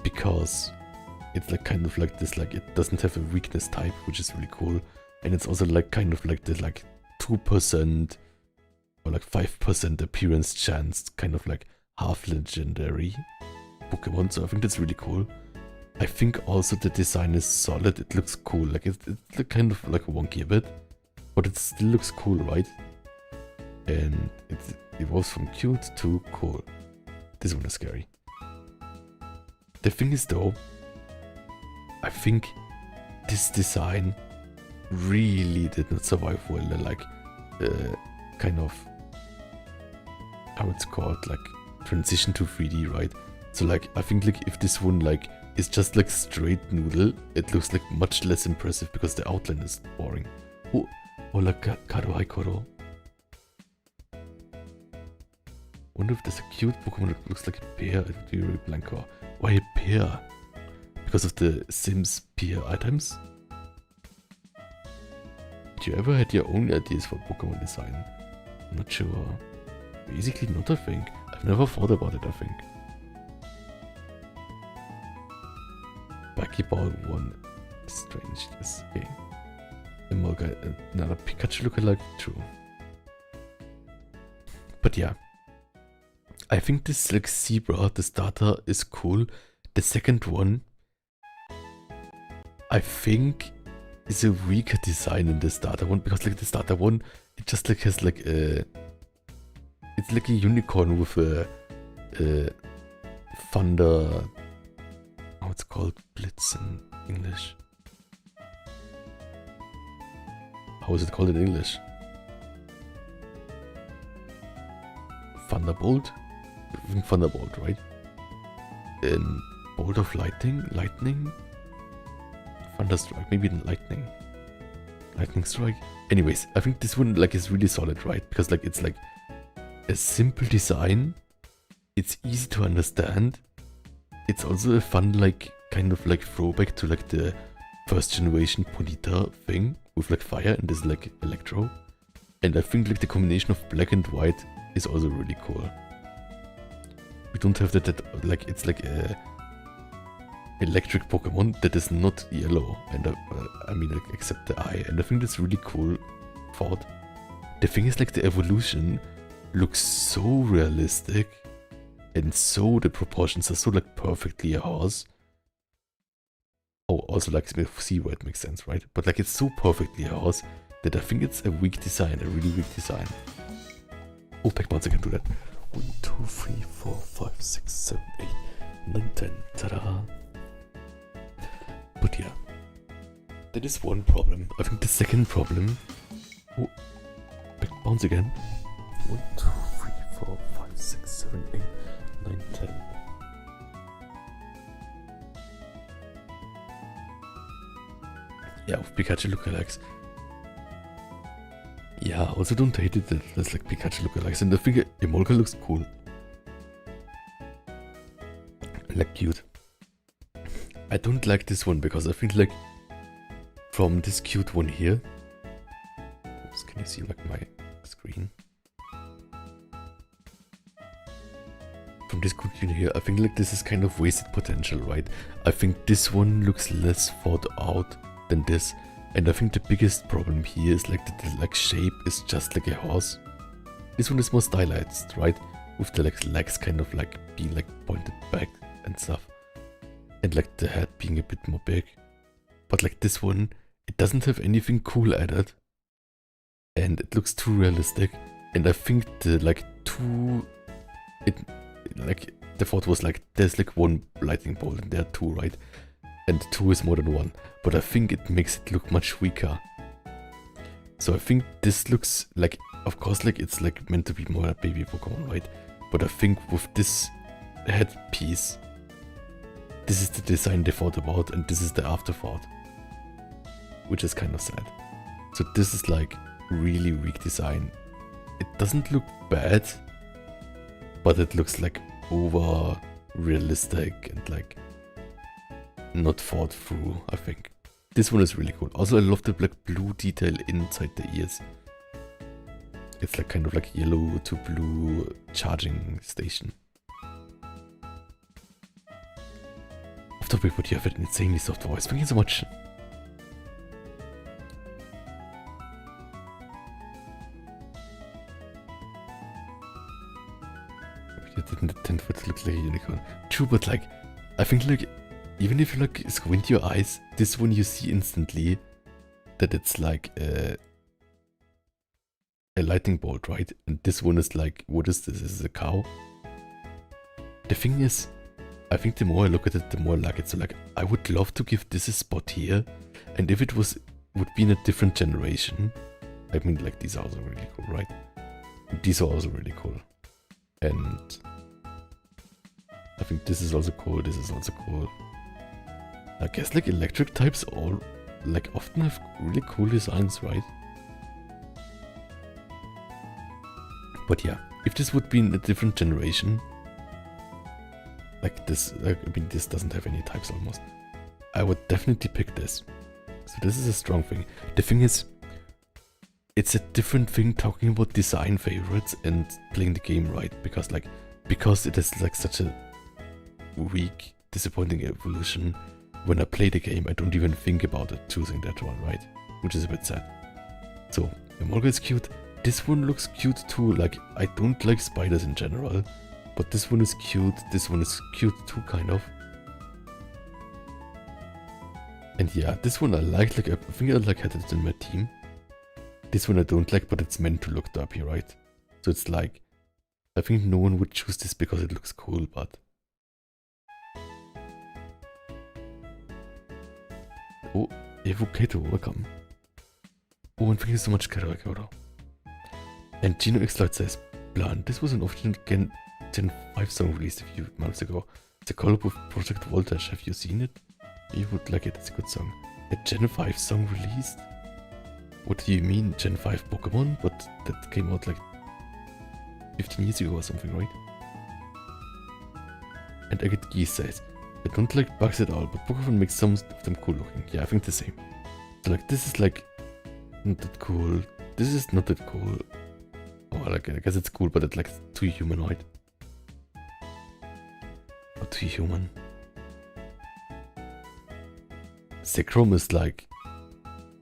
Because it's like kind of like this, like it doesn't have a weakness type, which is really cool. And it's also like kind of like the like 2% or like 5% appearance chance, kind of like half legendary Pokemon, so I think that's really cool. I think also the design is solid, it looks cool, like it's kind of like wonky a bit, but it still looks cool, right? And it evolves from cute to cool. This one is scary. The thing is though, I think this design really did not survive well, like kind of, how it's called, like transition to 3D, right? So like I think like if this one like is just like straight noodle, it looks like much less impressive because the outline is boring. Oh like Kado Haikoro. Wonder if there's a cute Pokemon that looks like a pear. It would be really Blanco. Why a pear? Because of the Sims pear items? Did you ever had your own ideas for Pokemon design? I'm not sure. Basically not, I think. I've never thought about it, I think. Buckyball 1. Strange, this game. Emolga, another Pikachu lookalike, true. But yeah. I think this like zebra, the starter, is cool. The second one, I think, is a weaker design than the starter one, because like the starter one, it just like has like a... It's like a unicorn with a thunder... How it's called? Blitz in English. How is it called in English? Thunderbolt? I think Thunderbolt, right? And Bolt of Lightning? Lightning? Thunderstrike, maybe Lightning. Lightning Strike? Anyways, I think this one like is really solid, right? Because like it's like a simple design. It's easy to understand. It's also a fun like kind of like throwback to like the first generation Ponyta thing with like fire and this like electro. And I think like the combination of black and white is also really cool. We don't have that like it's like a electric Pokemon that is not yellow, and I mean like except the eye, and I think that's really cool thought. The thing is like the evolution looks so realistic, and so the proportions are so like perfectly a horse. Oh, also like see where it makes sense, right? But like it's so perfectly a horse that I think it's a weak design, a really weak design. Oh, Pac-Bounce, I can do that. 1, 2, 3, 4, 5, 6, 7, 8, 9, 10. Ta-da! But yeah, that is one problem. I think the second problem... Oh, Pac-Bounce again. 1, 2, 3, 4, 5, 6, 7, 8, 9, 10. Yeah, with Pikachu lookalikes. Yeah, also don't hate it that there's like Pikachu lookalikes, and I think Emolga looks cool. Like cute. I don't like this one because I think like from this cute one here. Oops, can you see like my screen? From this cute one here, I think like this is kind of wasted potential, right? I think this one looks less thought out than this, and I think the biggest problem here is like that the like shape is just like a horse. This one is more stylized, right? With the like legs kind of like being like pointed back and stuff. And like the head being a bit more big. But like this one, it doesn't have anything cool added. And it looks too realistic. And I think the like like the thought was like there's like one lightning bolt and there are two, right? And two is more than one. But I think it makes it look much weaker. So I think this looks like, of course, like it's like meant to be more a baby Pokemon, right? But I think with this headpiece, this is the design they thought about, and this is the afterthought, which is kind of sad. So this is like really weak design. It doesn't look bad, but it looks like over realistic and like not thought through, I think. This one is really cool. Also, I love the like blue detail inside the ears. It's like kind of like yellow to blue charging station. Off topic, but you have an insanely soft voice. Thank you so much. You didn't intend for it to look like a unicorn. True, but like, I think like, even if you like squint your eyes, this one you see instantly that it's like a lightning bolt, right? And this one is like, what is this? Is it a cow? The thing is, I think the more I look at it, the more I like it. So like, I would love to give this a spot here. And if it would be in a different generation. I mean, like, these are also really cool, right? These are also really cool. And I think this is also cool, this is also cool. I guess like electric types all like often have really cool designs, right? But yeah, if this would be in a different generation, like this, I mean this doesn't have any types almost, I would definitely pick this. So this is a strong thing. The thing is, it's a different thing talking about design favorites and playing the game right, because it is like such a weak, disappointing evolution. When I play the game, I don't even think about it choosing that one, right? Which is a bit sad. So, Emolga is cute. This one looks cute too. Like, I don't like spiders in general, but this one is cute. This one is cute too, kind of. And yeah, this one I like I think I like had it in my team. This one I don't like, but it's meant to look derpy, right? So it's like, I think no one would choose this because it looks cool, but... Oh, Evocato, welcome. Oh, and thank you so much, Karakoto. And Gino X Light says, Blunt, this was an official Gen 5 song released a few months ago. It's a collab with Project Voltage. Have you seen it? You would like it, it's a good song. A Gen 5 song released? What do you mean, Gen 5 Pokemon? But that came out like 15 years ago or something, right? And Agate Geese says, I don't like bugs at all, but Pokemon makes some of them cool looking. Yeah, I think the same. So like, this is like, not that cool. This is not that cool. Oh, like, I guess it's cool, but it's like too humanoid. Or too human. Zekrom is like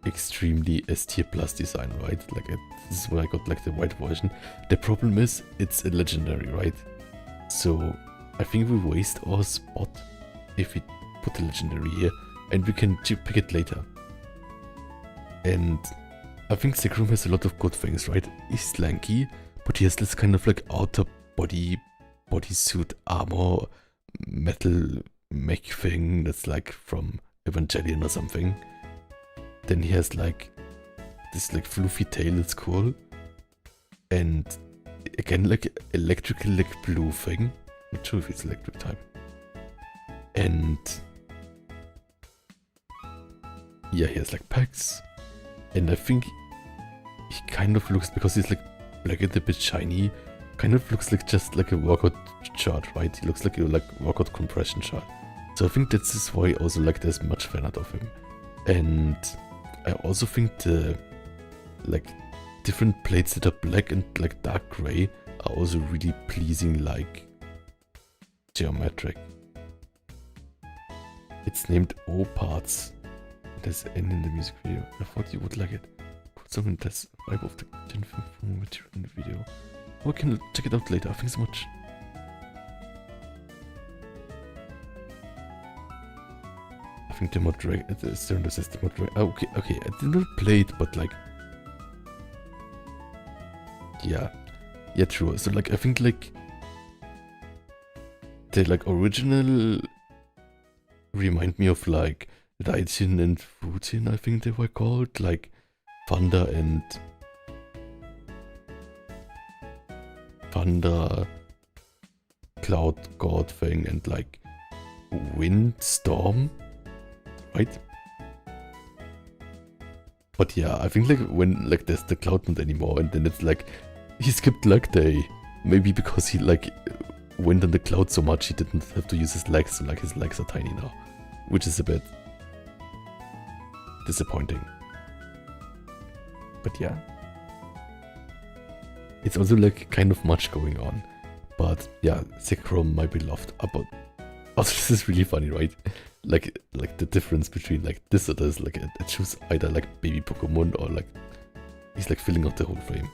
extremely S tier plus design, right? Like this is where I got like the white version. The problem is it's a legendary, right? So I think we waste our spot if we put the legendary here, and we can pick it later. And I think Zekrom has a lot of good things, right? He's lanky, but he has this kind of like outer bodysuit armor, metal mech thing that's like from Evangelion or something. Then he has like this like fluffy tail that's cool. And again like electrical like blue thing. Not sure if it's electric type. And yeah, he has like packs. And I think he kind of looks, because he's like black and a bit shiny, kind of looks like just like a workout chart, right? He looks like a workout compression chart. So I think that's why also like there's much fan art of him. And I also think the like different plates that are black and like dark gray are also really pleasing, like geometric. It's named O Parts. There's N in the music video. I thought you would like it. Put something that's vibe of the material in the video. Or can check it out later. Thanks so much. I think the mod drag the cylinder says the mod drag. Oh, okay. I did not play it, but like yeah, true. So like I think like the like original remind me of like Raijin and Fujin, I think they were called, like Thunder, Cloud God thing, and like Windstorm, right? But yeah, I think like when like there's the Cloud not anymore, and then it's like he skipped leg day, maybe because he like went on the cloud so much he didn't have to use his legs, so like his legs are tiny now, which is a bit disappointing. But yeah, it's also like kind of much going on. But yeah, Zekrom, my beloved. But also this is really funny, right? Like the difference between like this or this, like I choose either like baby Pokemon or like he's like filling out the whole frame.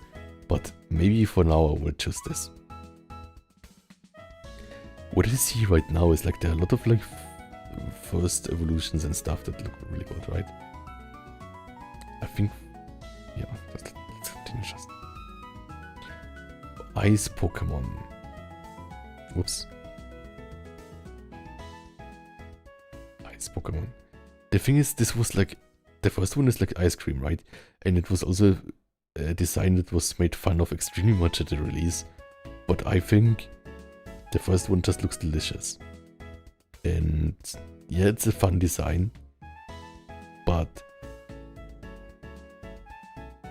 But maybe for now I will choose this. What I see right now is like there are a lot of like first evolutions and stuff that look really good, right? I think, yeah, let's continue just. Ice Pokemon. Whoops. Ice Pokemon. The thing is, this was like, the first one is like ice cream, right? And it was also a design that was made fun of extremely much at the release. But I think the first one just looks delicious. And yeah, it's a fun design. But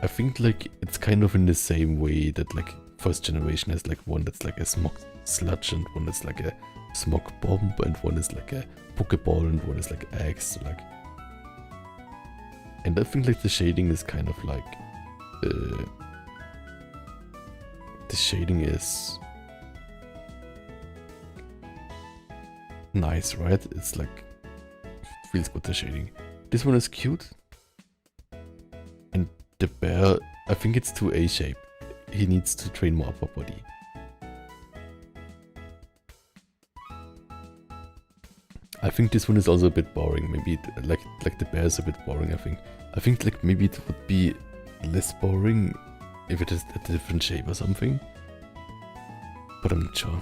I think like it's kind of in the same way that like first generation has like one that's like a smog sludge and one that's like a smog bomb and one is like a Pokeball and one is like eggs, like. And I think like the shading is kind of like the shading is nice, right? It's like it feels good, the shading. This one is cute. And the bear, I think it's too A-shape. He needs to train more upper body. I think this one is also a bit boring. Maybe it, like the bear is a bit boring, I think. I think like maybe it would be less boring if it is a different shape or something. But I'm not sure.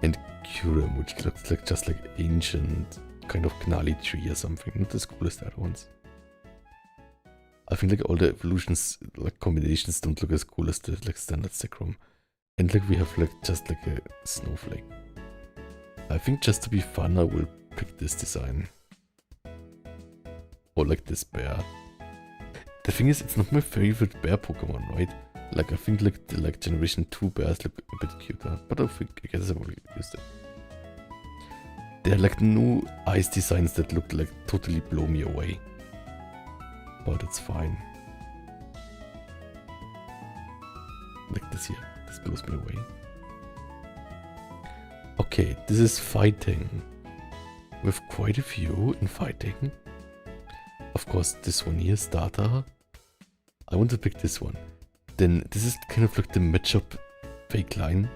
And Kyurem, which looks like just like ancient kind of gnarly tree or something. Not as cool as the other ones. I think like all the evolutions, like combinations, don't look as cool as the like standard Zekrom. And like we have like just like a snowflake. I think just to be fun, I will pick this design. Or like this bear. The thing is, it's not my favorite bear Pokemon, right? Like I think like the like generation 2 bears look a bit cuter, but I guess I will use them. There are like no ice designs that look like totally blow me away. But it's fine. Like this here, this blows me away. Okay, this is fighting. We have quite a few in fighting. Of course, this one here, starter. I want to pick this one. Then this is kind of like the matchup fake line.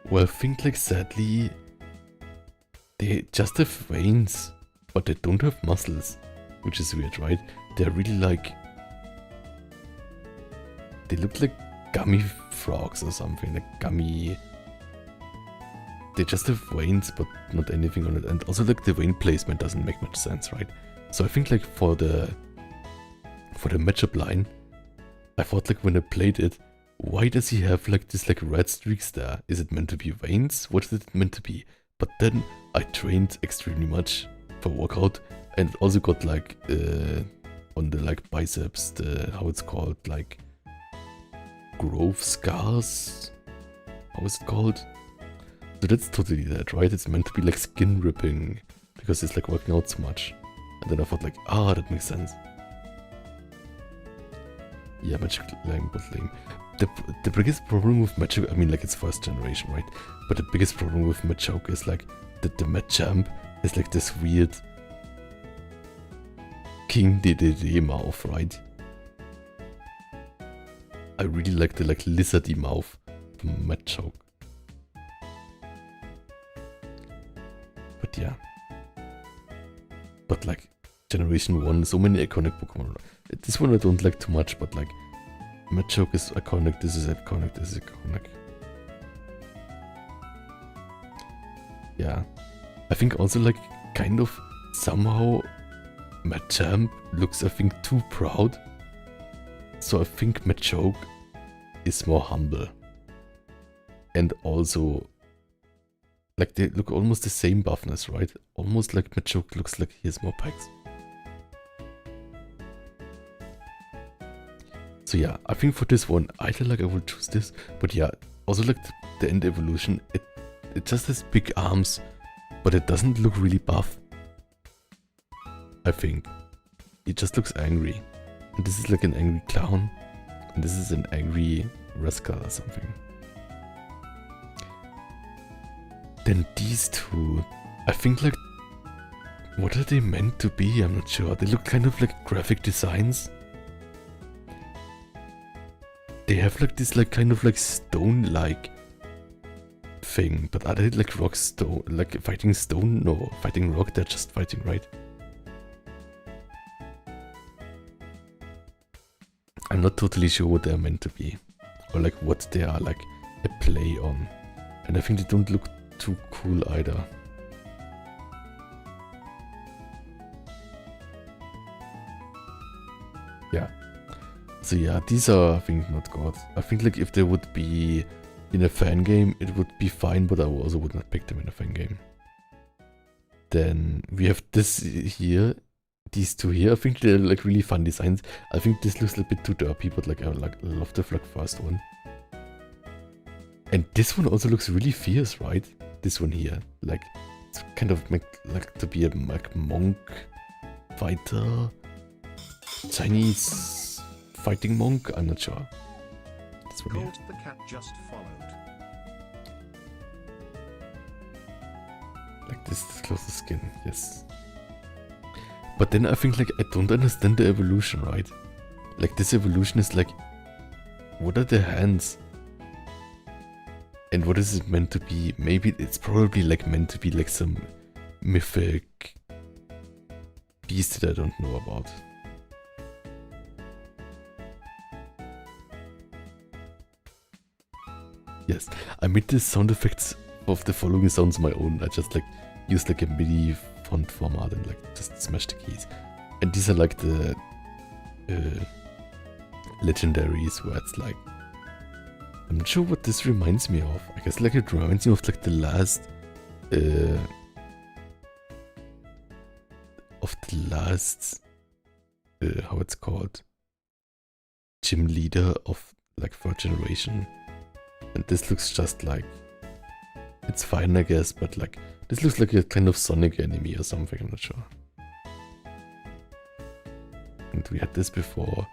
Well, I think like sadly, they just have veins, but they don't have muscles. Which is weird, right? They're really like... They look like gummy frogs or something, like gummy... They just have veins, but not anything on it. And also like the vein placement doesn't make much sense, right? So I think like for the matchup line, I thought like when I played it, why does he have like this like red streaks there? Is it meant to be veins? What is it meant to be? But then I trained extremely much for workout, and it also got like on the like biceps, the how it's called, like growth scars. How is it called? So that's totally that, right? It's meant to be like skin ripping because it's like working out so much. And then I thought like, that makes sense. Yeah, magic lame, but lame. The biggest problem with Machoke, I mean like it's first generation, right? But the biggest problem with Machoke is like that the Machamp is like this weird King Dedede mouth, right? I really like the like lizardy mouth from Machoke. But yeah. But like Generation 1, so many iconic Pokemon. This one I don't like too much, but like Machoke is iconic, this is iconic, this is iconic. Yeah. I think also like kind of somehow Machamp looks, I think, too proud. So I think Machoke is more humble. And also like they look almost the same buffness, right? Almost like Machoke looks like he has more packs. So yeah, I think for this one, either like I will choose this, but yeah, also like the end evolution, it just has big arms, but it doesn't look really buff. I think. It just looks angry. And this is like an angry clown, and this is an angry rascal or something. Then these two, I think like, what are they meant to be? I'm not sure. They look kind of like graphic designs. They have like this like kind of like stone-like thing, but are they like rock stone, like fighting stone? No, fighting rock, they're just fighting, right? I'm not totally sure what they're meant to be, or like what they are like a play on. And I think they don't look too cool either. Yeah. So yeah, these are, I think, not good. I think like if they would be in a fan game, it would be fine, but I also would not pick them in a fan game. Then we have this here, these two here. I think they're like really fun designs. I think this looks a little bit too derpy, but like I love the like first one. And this one also looks really fierce, right? This one here, like it's kind of like to be a like monk fighter, Chinese fighting monk. I'm not sure. This one here. The cat just followed. Like this is close to skin, yes. But then I think like I don't understand the evolution, right? Like this evolution is like, what are the hands? And what is it meant to be? Maybe it's probably like meant to be like some mythic beast that I don't know about. Yes, I made the sound effects of the following sounds on my own. I just like used like a MIDI font format and like just smashed the keys. And these are like the legendaries where it's like, I'm not sure what this reminds me of. I guess like it reminds me of like the last how it's called, gym leader of like 3rd generation. And this looks just like, it's fine I guess, but like this looks like a kind of Sonic enemy or something, I'm not sure. And we had this before,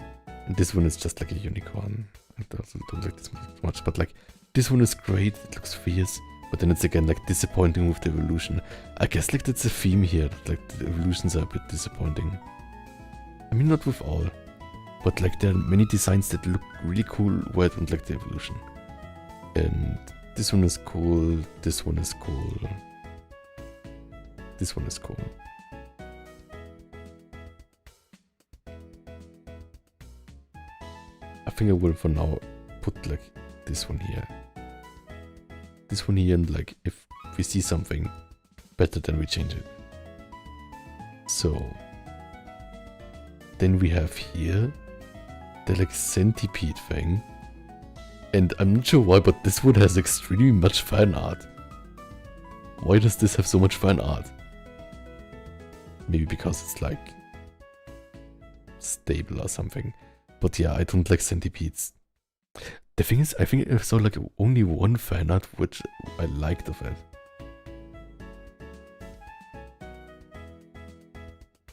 and this one is just like a unicorn. I also don't like this much, but like this one is great, it looks fierce, but then it's again like disappointing with the evolution. I guess like that's a theme here, that, like the evolutions are a bit disappointing. I mean not with all, but like there are many designs that look really cool where I don't like the evolution. And this one is cool, this one is cool, this one is cool. I think I will for now put like this one here. This one here, and like if we see something better then we change it. So then we have here the like centipede thing. And I'm not sure why, but this one has extremely much fan art. Why does this have so much fan art? Maybe because it's like stable or something. But yeah, I don't like centipedes. The thing is, I think I saw like only one fan art which I liked of it.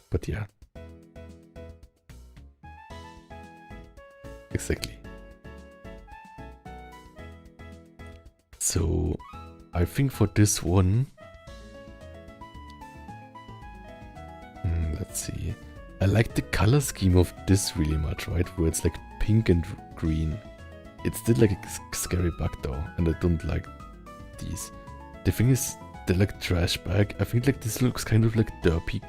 But yeah. Exactly. So, I think for this one... let's see. I like the color scheme of this really much, right? Where it's like pink and green. It's still like a scary bug though, and I don't like these. The thing is, they're like trash bag. I think like this looks kind of like derpy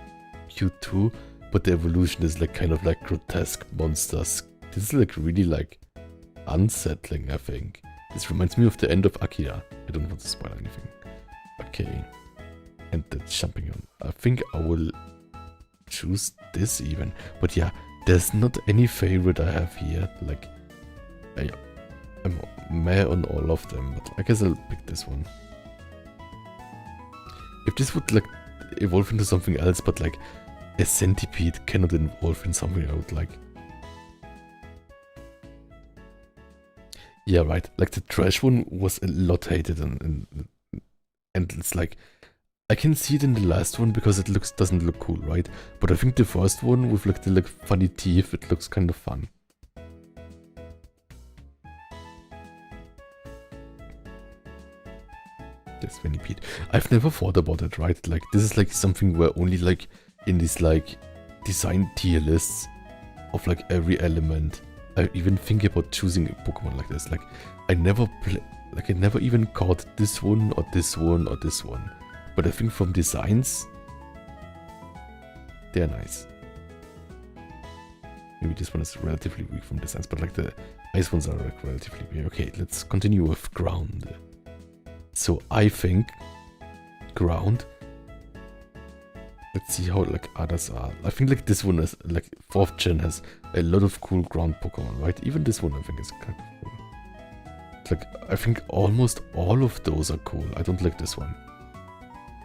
cute too, but the evolution is like kind of like grotesque monsters. This is like really like unsettling, I think. This reminds me of the end of Akira. I don't want to spoil anything. Okay. And the champignon. I think I will choose this even. But yeah, there's not any favorite I have here. Like, I'm meh on all of them, but I guess I'll pick this one. If this would like evolve into something else, but like a centipede cannot evolve in something I would like. Yeah, right. Like the trash one was a lot hated, and it's like I can see it in the last one because it doesn't look cool, right? But I think the first one with like the funny teeth, it looks kind of fun. This centipede. I've never thought about it, right? Like this is like something where only like in these like design tier lists of like every element, I even think about choosing a Pokemon like this. Like I never even caught this one or this one or this one. But I think from designs, they're nice. Maybe this one is relatively weak from designs, but like the ice ones are like relatively weak. Okay, let's continue with ground. So I think ground. Let's see how like others are. I think like this one is like 4th gen has a lot of cool ground Pokemon, right? Even this one I think is kind of cool. It's like I think almost all of those are cool. I don't like this one,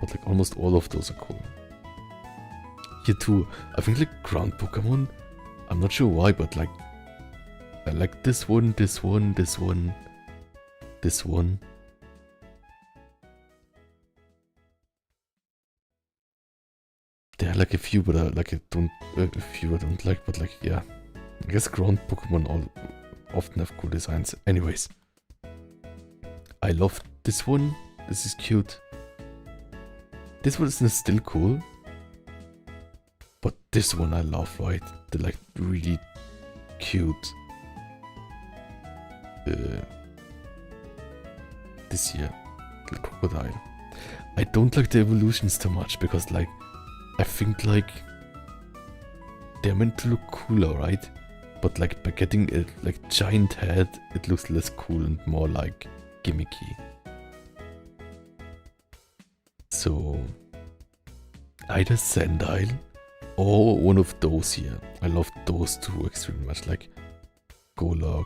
but like almost all of those are cool. Here too, I think like ground Pokemon. I'm not sure why, but like I like this one, this one, this one, this one. There are like a few, but a few I don't like, but like, yeah. I guess ground Pokemon often have cool designs. Anyways. I love this one. This is cute. This one is still cool. But this one I love, right? They're like really cute. This here. The crocodile. I don't like the evolutions too much because like I think like they're meant to look cooler, right? But like by getting a like giant head, it looks less cool and more like gimmicky. So either Sandile or one of those here. I love those two extremely much, like Golok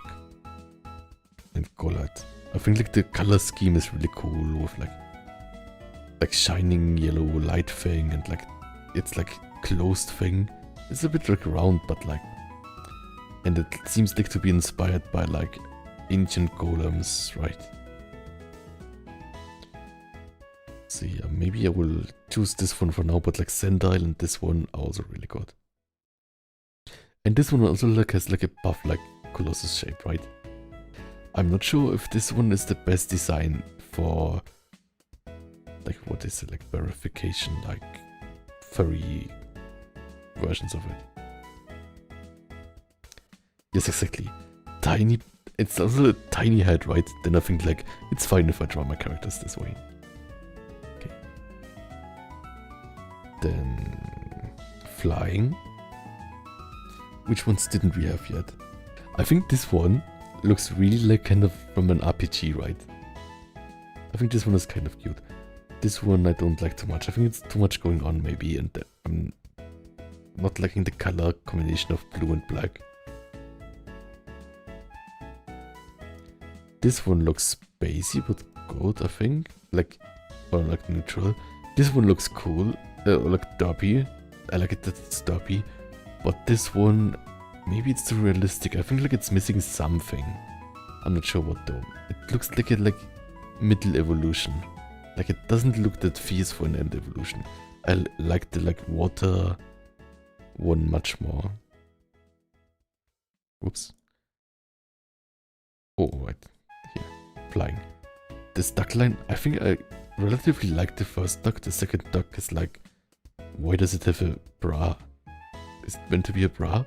and Golett. I think like the color scheme is really cool with like shining yellow light thing and like it's like closed thing. It's a bit like round, but like, and it seems like to be inspired by like ancient golems, right? So yeah, maybe I will choose this one for now, but like Sandile and this one are also really good. And this one also like has like a buff like Colossus shape, right? I'm not sure if this one is the best design for like what is it, like verification, like furry versions of it. Yes, exactly. Tiny. It's also a tiny head, right? Then I think like it's fine if I draw my characters this way. Okay. Then flying. Which ones didn't we have yet? I think this one looks really like kind of from an RPG, right? I think this one is kind of cute. This one I don't like too much. I think it's too much going on maybe, and I'm not liking the color combination of blue and black. This one looks spacey but good, I think. Like, or like neutral. This one looks cool. Like derpy. I like it that it's derpy. But this one, maybe it's too realistic. I think like it's missing something. I'm not sure what though. It looks like a middle evolution. Like it doesn't look that fierce for an end evolution. I like the water one much more. Oops. Oh, right. Here. Flying. This duck line, I think I relatively like the first duck. The second duck is like, why does it have a bra? Is it meant to be a bra?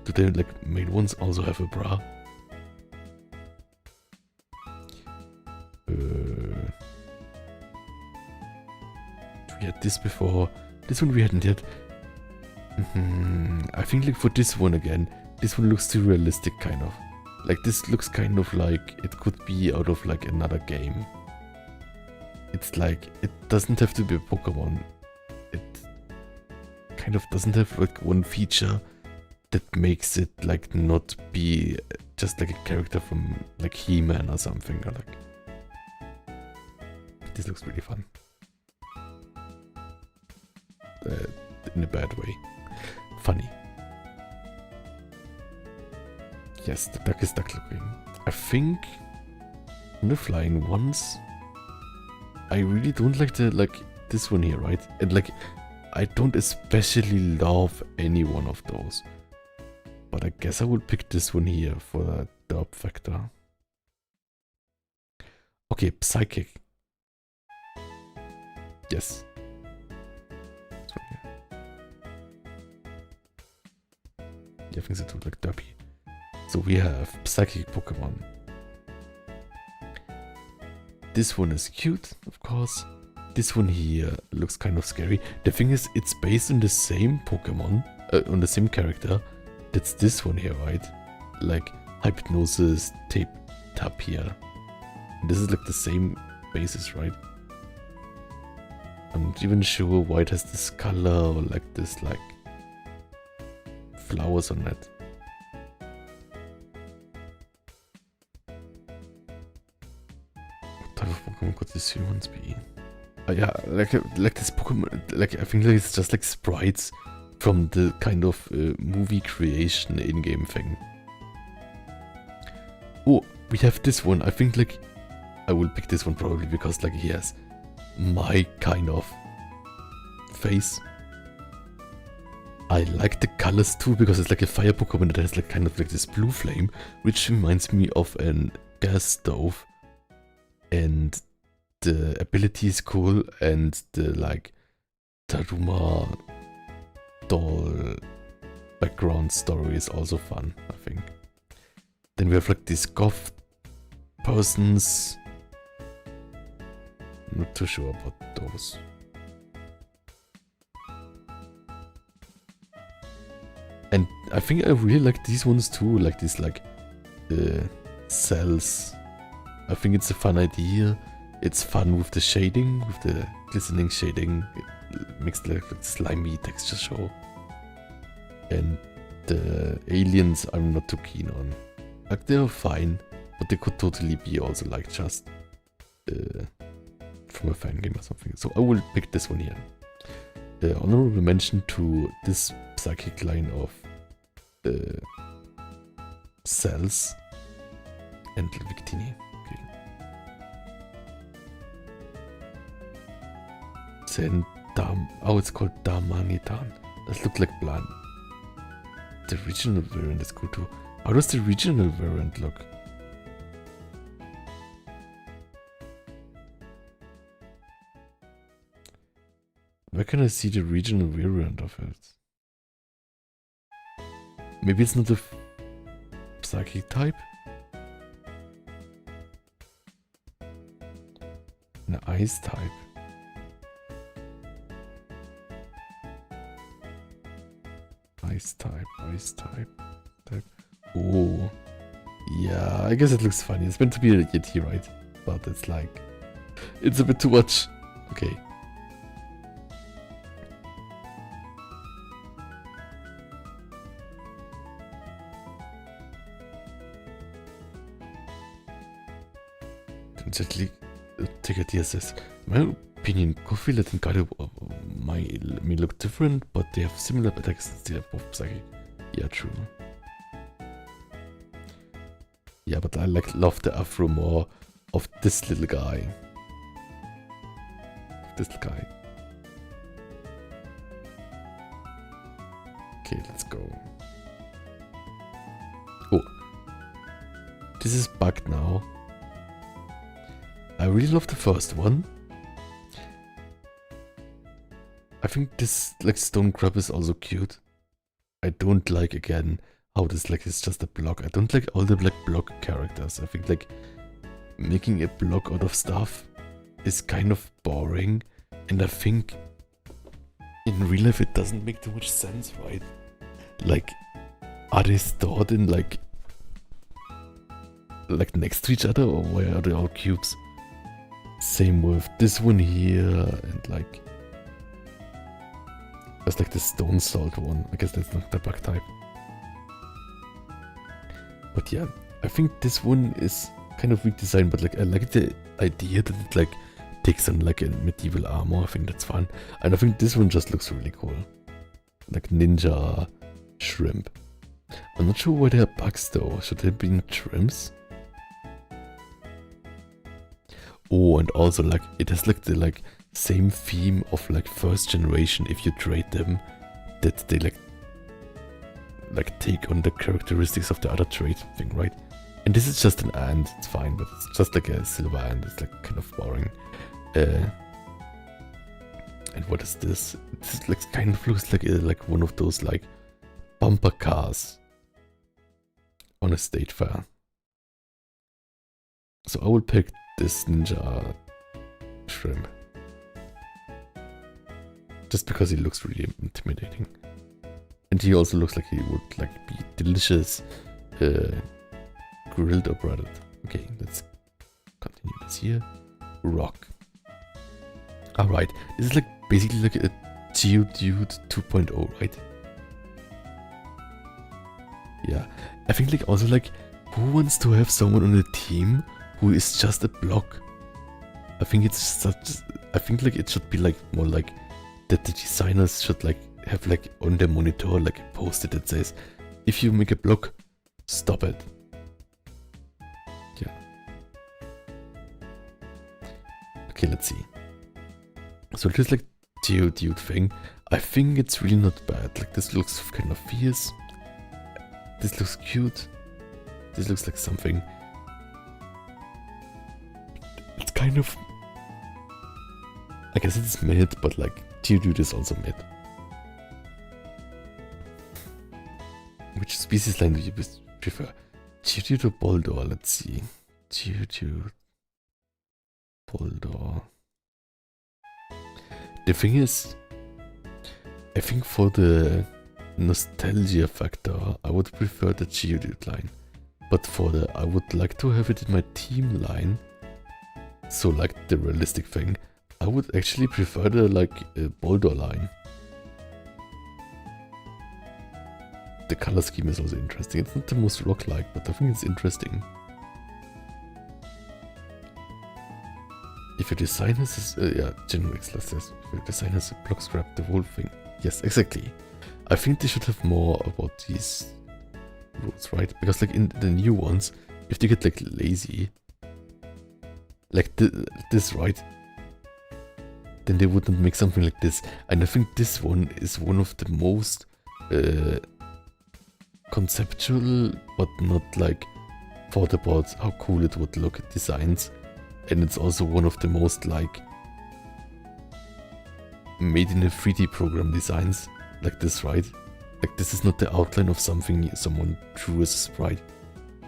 Do they like male ones also have a bra? We had this before. This one we hadn't yet. I think like for this one again, this one looks too realistic kind of. Like this looks kind of like it could be out of like another game. It's like, it doesn't have to be a Pokemon. It kind of doesn't have like one feature that makes it like not be just like a character from like He-Man or something. Or like, this looks really fun. In a bad way. Funny. Yes, the duck is duck looking. I think on the flying ones, I really don't like this one here, right? And like, I don't especially love any one of those. But I guess I would pick this one here for the derp factor. Okay, Psychic. Yes. This one here. Yeah, I think that would look derpy. So we have Psychic Pokemon. This one is cute, of course. This one here looks kind of scary. The thing is, it's based on the same Pokemon, on the same character. That's this one here, right? Like Hypnosis, Tapir. This is like the same basis, right? I'm not even sure why it has this color or like this like flowers on it. What type of Pokemon could these humans be? Yeah, like this Pokemon, like I think like it's just like sprites from the kind of movie creation in-game thing. Oh, we have this one. I think like I will pick this one probably because like he has my kind of face. I like the colors too because it's like a fire Pokemon that has like kind of like this blue flame, which reminds me of a gas stove. And the ability is cool, and the like Daruma doll background story is also fun, I think. Then we have like these goth persons. Not too sure about those. And I think I really like these ones too, like these like cells. I think it's a fun idea. It's fun with the shading, with the glistening shading. It makes like slimy texture show. And the aliens I'm not too keen on. Like they're fine, but they could totally be also like just from a fan game or something. So I will pick this one here. Honorable mention to this psychic line of cells and Victini. Okay. Then oh, it's called Damanitan. That looks like Blan. The regional variant is cool too. How does the regional variant look? Where can I see the regional variant of it? Maybe it's not a psychic type? An ice type. Ice type. Oh. Yeah, I guess it looks funny. It's meant to be a Yeti, right? But it's like, it's a bit too much. Okay. Gently take a DSS. In my opinion, Gothville and Gardevoir may look different, but they have similar attacks since they are both psychic. Yeah, true. Yeah, but I like love the afro more of this little guy. This little guy. Okay, let's go. Oh. This is bugged now. I really love the first one. I think this like stone crab is also cute. I don't like again how this like is just a block. I don't like all the like block characters. I think like making a block out of stuff is kind of boring, and I think in real life it doesn't make too much sense, right? Like, are they stored in like next to each other, or where are they all cubes? Same with this one here, and like there's like the stone salt one. I guess that's not the bug type. But yeah, I think this one is kind of weak design, but like I like the idea that it like takes on like a medieval armor. I think that's fun. And I think this one just looks really cool. Like ninja shrimp. I'm not sure why they are bugs though. Should they be trims? Oh, and also like it has like the like same theme of like first generation. If you trade them, that they like take on the characteristics of the other trade thing, right? And this is just an ant. It's fine, but it's just like a silver ant. It's like kind of boring. And what is this? This like kind of looks like one of those like bumper cars on a state fair. So I will pick this ninja shrimp. Just because he looks really intimidating. And he also looks like he would like be delicious grilled or breaded. Okay, let's continue this here. Rock. Alright, this is like basically like a Geodude 2.0, right? Yeah, I think like also like who wants to have someone on a team who is just a block? I think it's such. I think like it should be like more like that the designers should like have like on their monitor like a post-it that says, if you make a block, stop it. Yeah. Okay, let's see. So this like Geodude thing, I think it's really not bad. Like this looks kind of fierce. This looks cute. This looks like something. It's kind of, I guess it's mid, but like Geodude is also mid. Which species line do you prefer? Geodude or Boldor? Let's see. Geodude. Boldor. The thing is, I think for the nostalgia factor, I would prefer the Geodude line. But for the, I would like to have it in my team line. So like the realistic thing, I would actually prefer the like Boldor line. The color scheme is also interesting. It's not the most rock-like, but I think it's interesting. If your design has yeah, generics, let's say, if your design has a block scrap the whole thing. Yes, exactly. I think they should have more about these rules, right? Because like in the new ones, if they get like lazy, like this, right? Then they wouldn't make something like this. And I think this one is one of the most conceptual, but not like thought about how cool it would look designs. And it's also one of the most like made in a 3D program designs like this, right? Like this is not the outline of something someone drew as a sprite.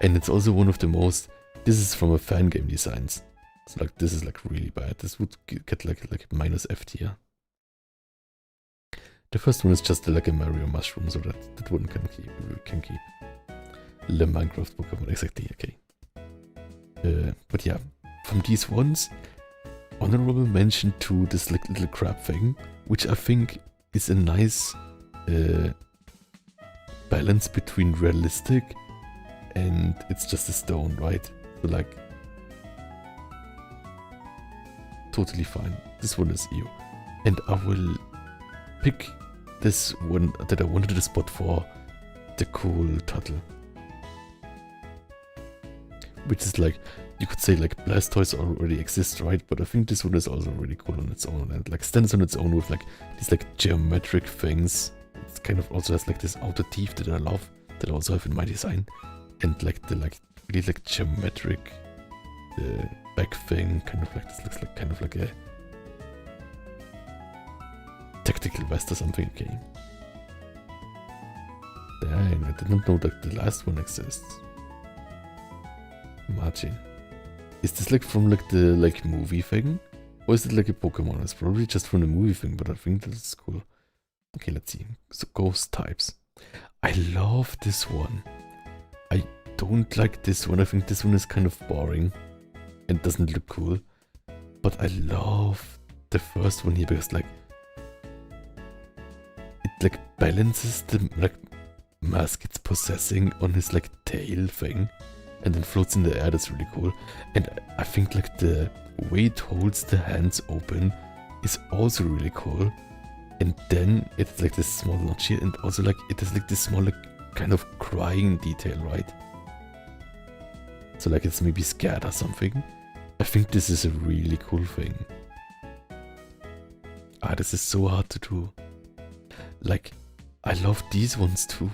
And it's also one of the most, this is from a fan game designs. So like this is like really bad. This would get like minus F tier. The first one is just like a Mario mushroom, so that one can keep. The Minecraft Pokemon, exactly, okay. But yeah, from these ones, honorable mention to this like little crab thing, which I think is a nice balance between realistic and it's just a stone, right? So like, totally fine. This one is you. And I will pick this one that I wanted to spot for the cool turtle. Which is like, you could say like Blastoise already exists, right? But I think this one is also really cool on its own and like stands on its own with like these like geometric things. It kind of also has like this outer teeth that I love, that I also have in my design. And like the like really like geometric back thing, kind of like this looks like kind of like a tactical vest or something. Okay. Dang, I didn't know that the last one exists. Martin. Is this like from like the like movie thing? Or is it like a Pokemon? It's probably just from the movie thing, but I think that's cool. Okay, let's see. So ghost types. I love this one. I don't like this one. I think this one is kind of boring and doesn't look cool. But I love the first one here because like it like balances the like mask it's possessing on his like tail thing and then floats in the air. That's really cool. And I think like the way it holds the hands open is also really cool. And then it's like this small notch here, and also like it has like this small like kind of crying detail, right? So like it's maybe scared or something. I think this is a really cool thing. Ah, this is so hard to do. Like, I love these ones too.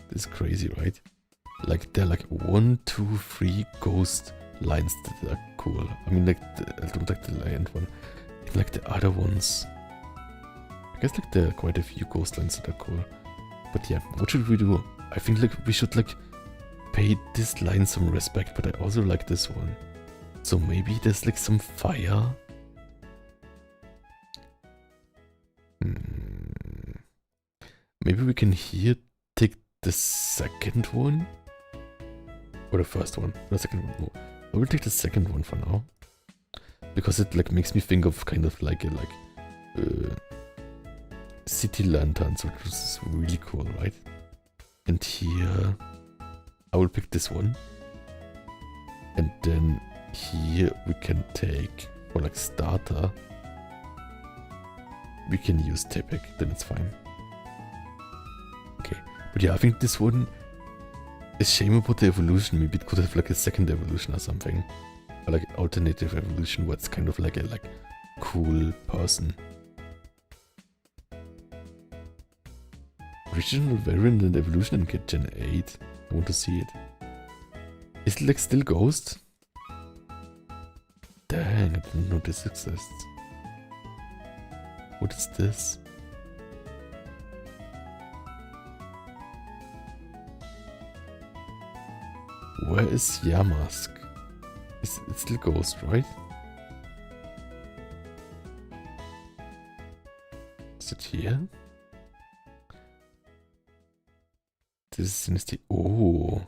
This is crazy, right? Like they're like 1, 2, 3 ghost lines that are cool. I mean, like I don't like the lion one. Like the other ones, I guess like there are quite a few ghost lines that are cool. But yeah, what should we do? I think like we should like pay this line some respect, but I also like this one. So maybe there's like some fire. Maybe we can here take the second one. Or the first one. The second one. No. I will take the second one for now. Because it like makes me think of kind of like a city lanterns, which is really cool, right? And here I will pick this one. And then here we can take, for like starter, we can use Tepig, then it's fine. Okay, but yeah, I think this one is shame about the evolution. Maybe it could have like a second evolution or something. Or like alternative evolution where it's kind of like a cool person. Original variant and evolution and get Gen 8. I want to see it. Is it like still Ghost? Dang, I didn't know this exists. What is this? Where is Yamask? It's still Ghost, right? Is it here? This is the... Oh.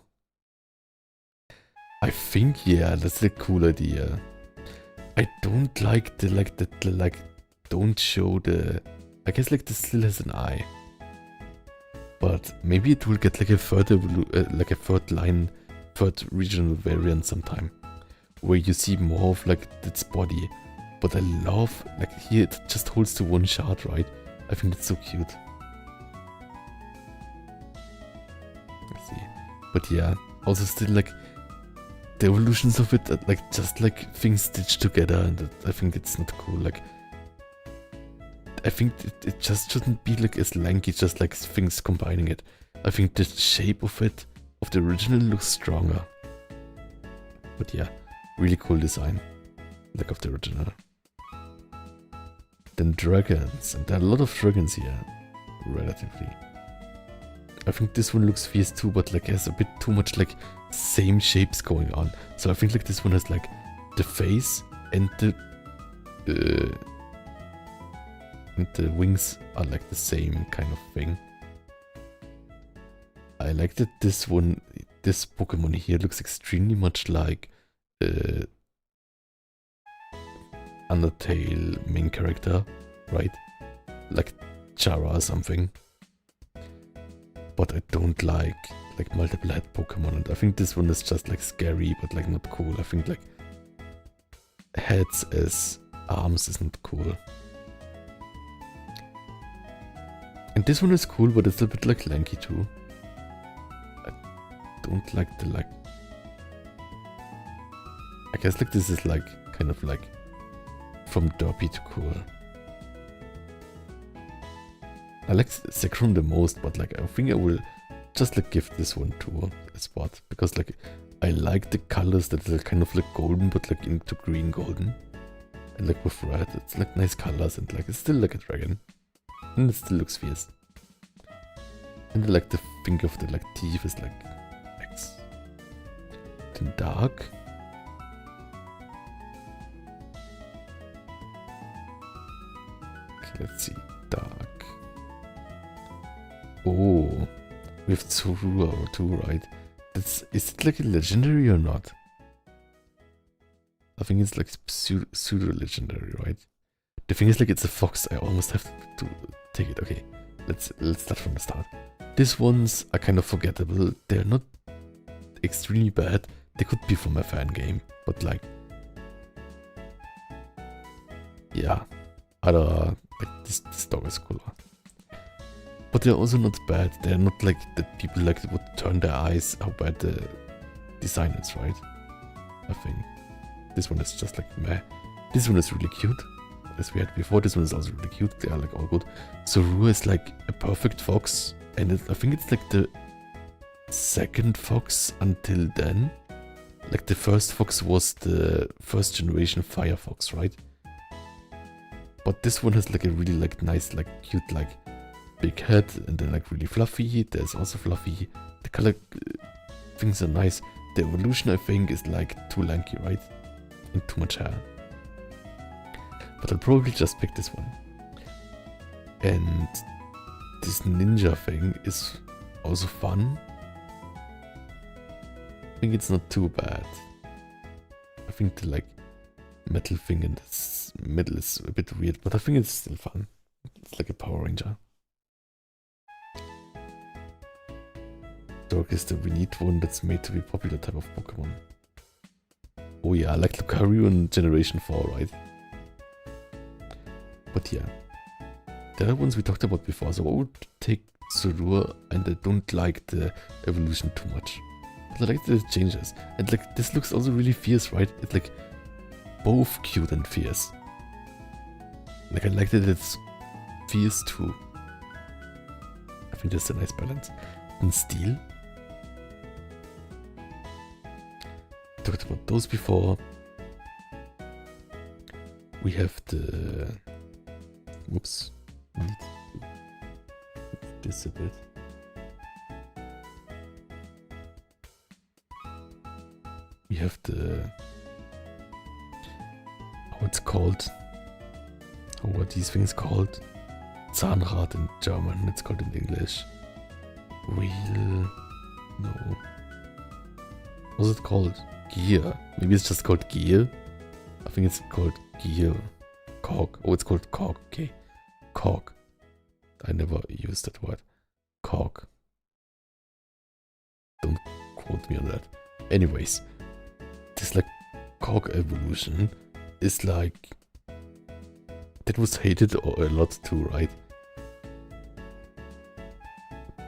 I think, yeah, that's a cool idea. I don't like the don't show the... I guess like this still has an eye. But maybe it will get like a third line, third regional variant sometime. Where you see more of like its body. But I love, like here it just holds to one shard, right? I think it's so cute. Let's see. But yeah, also still like the evolutions of it are like just like things stitched together, and I think it's not cool. Like I think it just shouldn't be like as lanky, just like things combining it. I think the shape of it, of the original, looks stronger. But yeah, really cool design, like of the original. Then dragons, and there are a lot of dragons here, relatively. I think this one looks fierce too, but like has a bit too much like same shapes going on. So I think like this one has like the face and the wings are like the same kind of thing. I like that this one, this Pokemon here looks extremely much like Undertale main character, right? Like Chara or something. But I don't like multiple head Pokemon, and I think this one is just like scary but like not cool. I think like heads as arms is not cool. And this one is cool, but it's a bit like lanky too. I don't like the like. I guess like this is like kind of like from derpy to cool. I like Zekrom the most, but like I think I will just like give this one to a spot because like I like the colors that are kind of like golden, but like into green golden, and like with red, it's like nice colors and like it's still like a dragon, and it still looks fierce. And like the finger of the like teeth is like X. Then dark. Okay, let's see. Dark. Oh, we have Tsurua too, right? Is it like a legendary or not? I think it's like pseudo-legendary, right? The thing is like it's a fox. I almost have to take it. Okay, let's start from the start. These ones are kind of forgettable. They're not extremely bad. They could be from a fan game, but like, yeah, other like this dog is cooler. But they're also not bad. They're not like that people like would turn their eyes how bad the design is, right? I think this one is just like meh. This one is really cute. As we had before, this one is also really cute. They are like all good. So Rua is like a perfect fox. And I think it's like the second fox until then. Like the first fox was the first generation Firefox, right? But this one has like a really like nice, like cute, like big head, and then like really fluffy. There's also fluffy. The color things are nice. The evolution I think is like too lanky, right? And too much hair. But I'll probably just pick this one. And this ninja thing is also fun. I think it's not too bad. I think the like metal thing in this middle is a bit weird, but I think it's still fun. It's like a Power Ranger. Dog is the we need one that's made to be popular type of Pokemon. Oh yeah, like Lucario in Generation 4, right? But yeah. The other ones we talked about before, so I would take Zorua, and I don't like the evolution too much. But I like the changes. And like this looks also really fierce, right? It's like both cute and fierce. Like I like that it's fierce too. I think that's a nice balance. And Steel. Talked about those before. We have the whoops. Need this a bit. We have the how it's called. How are these things called? Zahnrad in German, it's called in English. Wheel. No. What's it called? Gear. Maybe it's just called gear. I think it's called gear. Cog. Oh, it's called cog. Okay. Cog. I never used that word. Cog. Don't quote me on that. Anyways. This like cog evolution is like that was hated a lot too, right?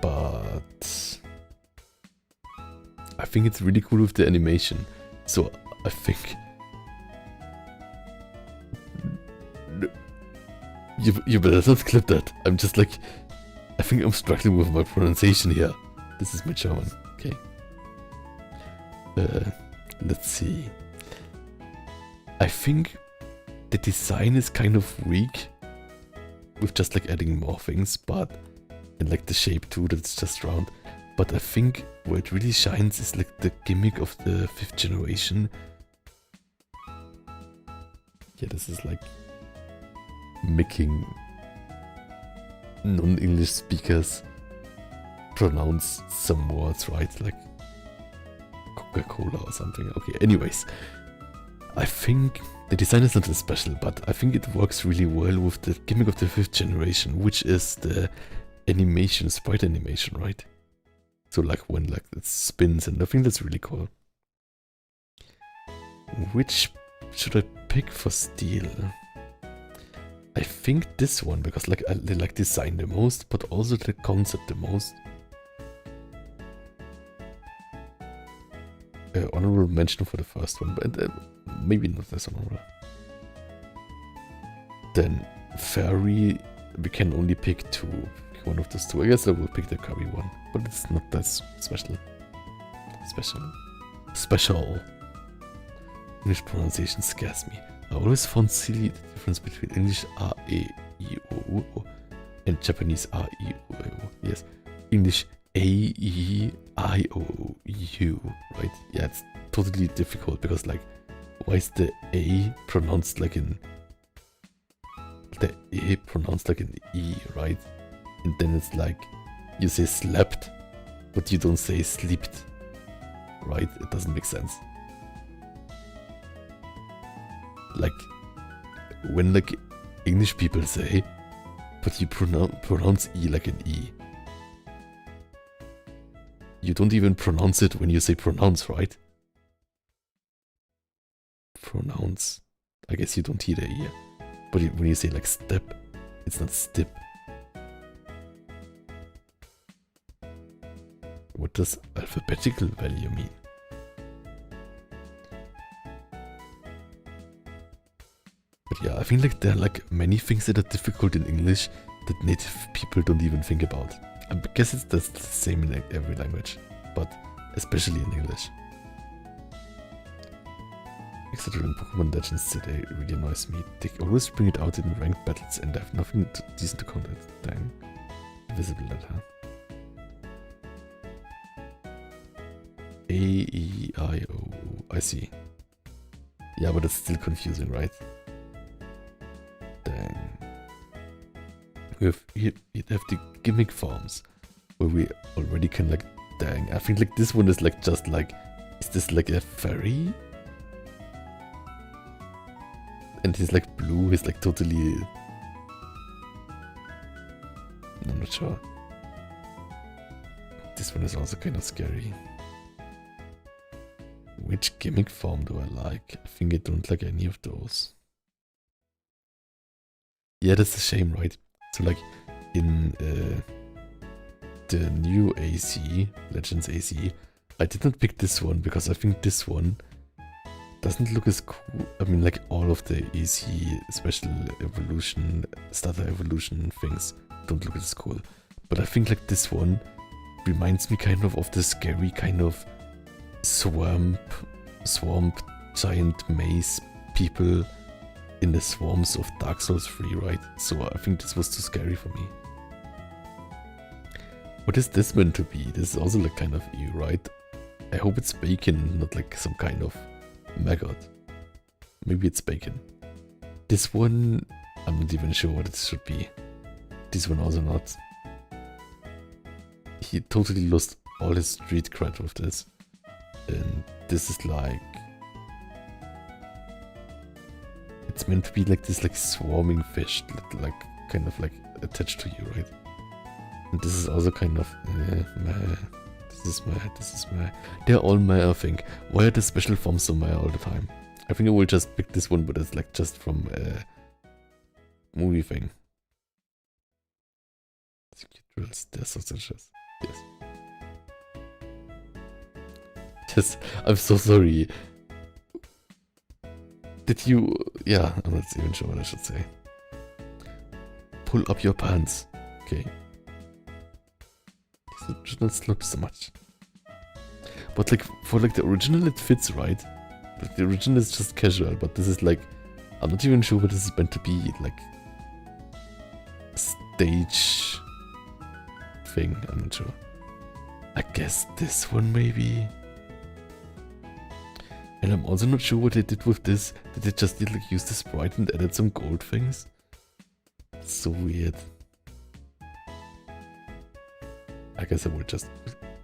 But I think it's really cool with the animation. So I think you better not clip that. I'm just like, I think I'm struggling with my pronunciation here. This is my German. Okay. Let's see. I think the design is kind of weak with just like adding more things, but and like the shape too, that's just round. But I think where it really shines is like the gimmick of the 5th generation. Yeah, this is like making non-English speakers pronounce some words, right? Like Coca-Cola or something. Okay, anyways. I think the design is not as special, but I think it works really well with the gimmick of the 5th generation, which is the animation, sprite animation, right? So like when like it spins, and I think that's really cool. Which should I pick for Steel? I think this one, because like I like design the most, but also the concept the most. Honorable mention for the first one, but maybe not as honorable. Then fairy, we can only pick two. Pick one of those two. I guess I will pick the curry one, but it's not that special. Special. English pronunciation scares me. I always found silly the difference between English A, E, I, O, U and Japanese A, I, O, U. Yes, English A, E, I, O, U, right? Yeah, it's totally difficult because, like, why is the A pronounced like an E, right? And then it's like you say slept, but you don't say sleeped, right? It doesn't make sense. Like when like English people say, but you pronounce E like an E. You don't even pronounce it when you say pronounce, right? Pronounce. I guess you don't hear the E. But when you say like step, it's not step. What does alphabetical value mean? But yeah, I think like there are like many things that are difficult in English that native people don't even think about. I guess it's the same in every language, but especially in English. Except in Pokemon Legends today really annoys me. They always bring it out in ranked battles and I have nothing decent to counter it. Dang. Invisible letter. A, E, I, O. I see. Yeah, but it's still confusing, right? Dang. We have the gimmick forms where we already can like, dang. I think like this one is like just like, is this like a fairy? And he's like blue, he's like totally... I'm not sure. This one is also kind of scary. Which gimmick form do I like? I think I don't like any of those. Yeah, that's a shame, right? So like in the new AC, Legends AC, I did not pick this one because I think this one doesn't look as cool. I mean, like all of the AC special evolution, starter evolution things don't look as cool. But I think like this one reminds me kind of the scary kind of swamp giant maze people in the swarms of Dark Souls 3, right? So I think this was too scary for me. What is this meant to be? This is also like kind of EU, right? I hope it's bacon, not like some kind of maggot. Maybe it's bacon. This one, I'm not even sure what it should be. This one also not. He totally lost all his street cred with this. And this is like... It's meant to be like this like swarming fish, like kind of like attached to you, right? And this is also kind of meh. This is meh. They're all meh, I think. Why are the special forms so meh all the time? I think I will just pick this one, but it's like just from a movie thing. Drills, they're sausages. Yes. Yes, I'm so sorry. Did you... Yeah, I'm not even sure what I should say. Pull up your pants. Okay. This original's not so much. But like, for like the original it fits, right? Like the original is just casual, but this is like... I'm not even sure what this is meant to be. Like... Stage... thing, I'm not sure. I guess this one maybe... And I'm also not sure what they did with this. Did they just like use the sprite and added some gold things? It's so weird. I guess I will just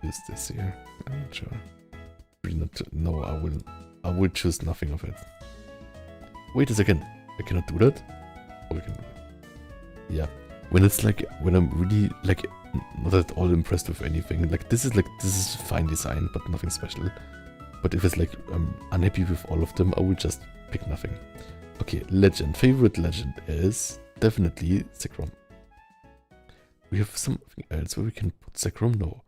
use this here. I'm not sure. Really not. No, I will choose nothing of it. Wait a second. I cannot do that? Oh, I can do it. Yeah. When it's like, when I'm really like not at all impressed with anything. Like this is fine design, but nothing special. But if it's like I'm unhappy with all of them, I will just pick nothing. Okay, legend. Favorite legend is definitely Zekrom. We have something else where we can put Zekrom? No.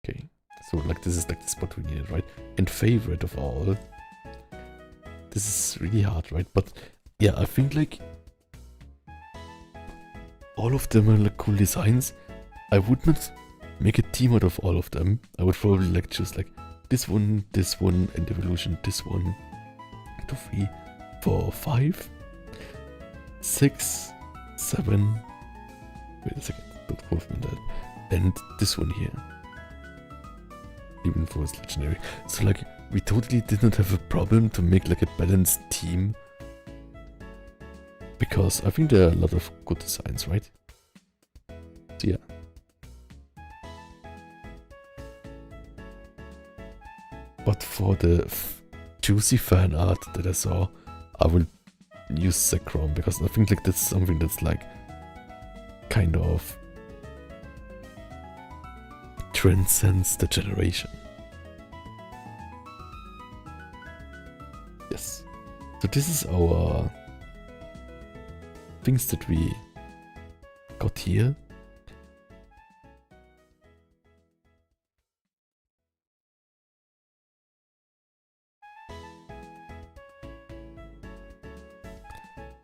Okay. So like this is like the spot we needed, right? And favorite of all. This is really hard, right? But yeah, I think like all of them are like cool designs. I would not make a team out of all of them. I would probably like choose like this one, and evolution, this one, 2, 3, 4, 5, 6, 7. Wait a second, don't quote me that. And this one here. Even though it's legendary. So like we totally did not have a problem to make like a balanced team. Because I think there are a lot of good designs, right? So yeah. But for the juicy fan art that I saw, I will use Zekrom because I think like that's something that's like kind of transcends the generation. Yes. So this is our things that we got here.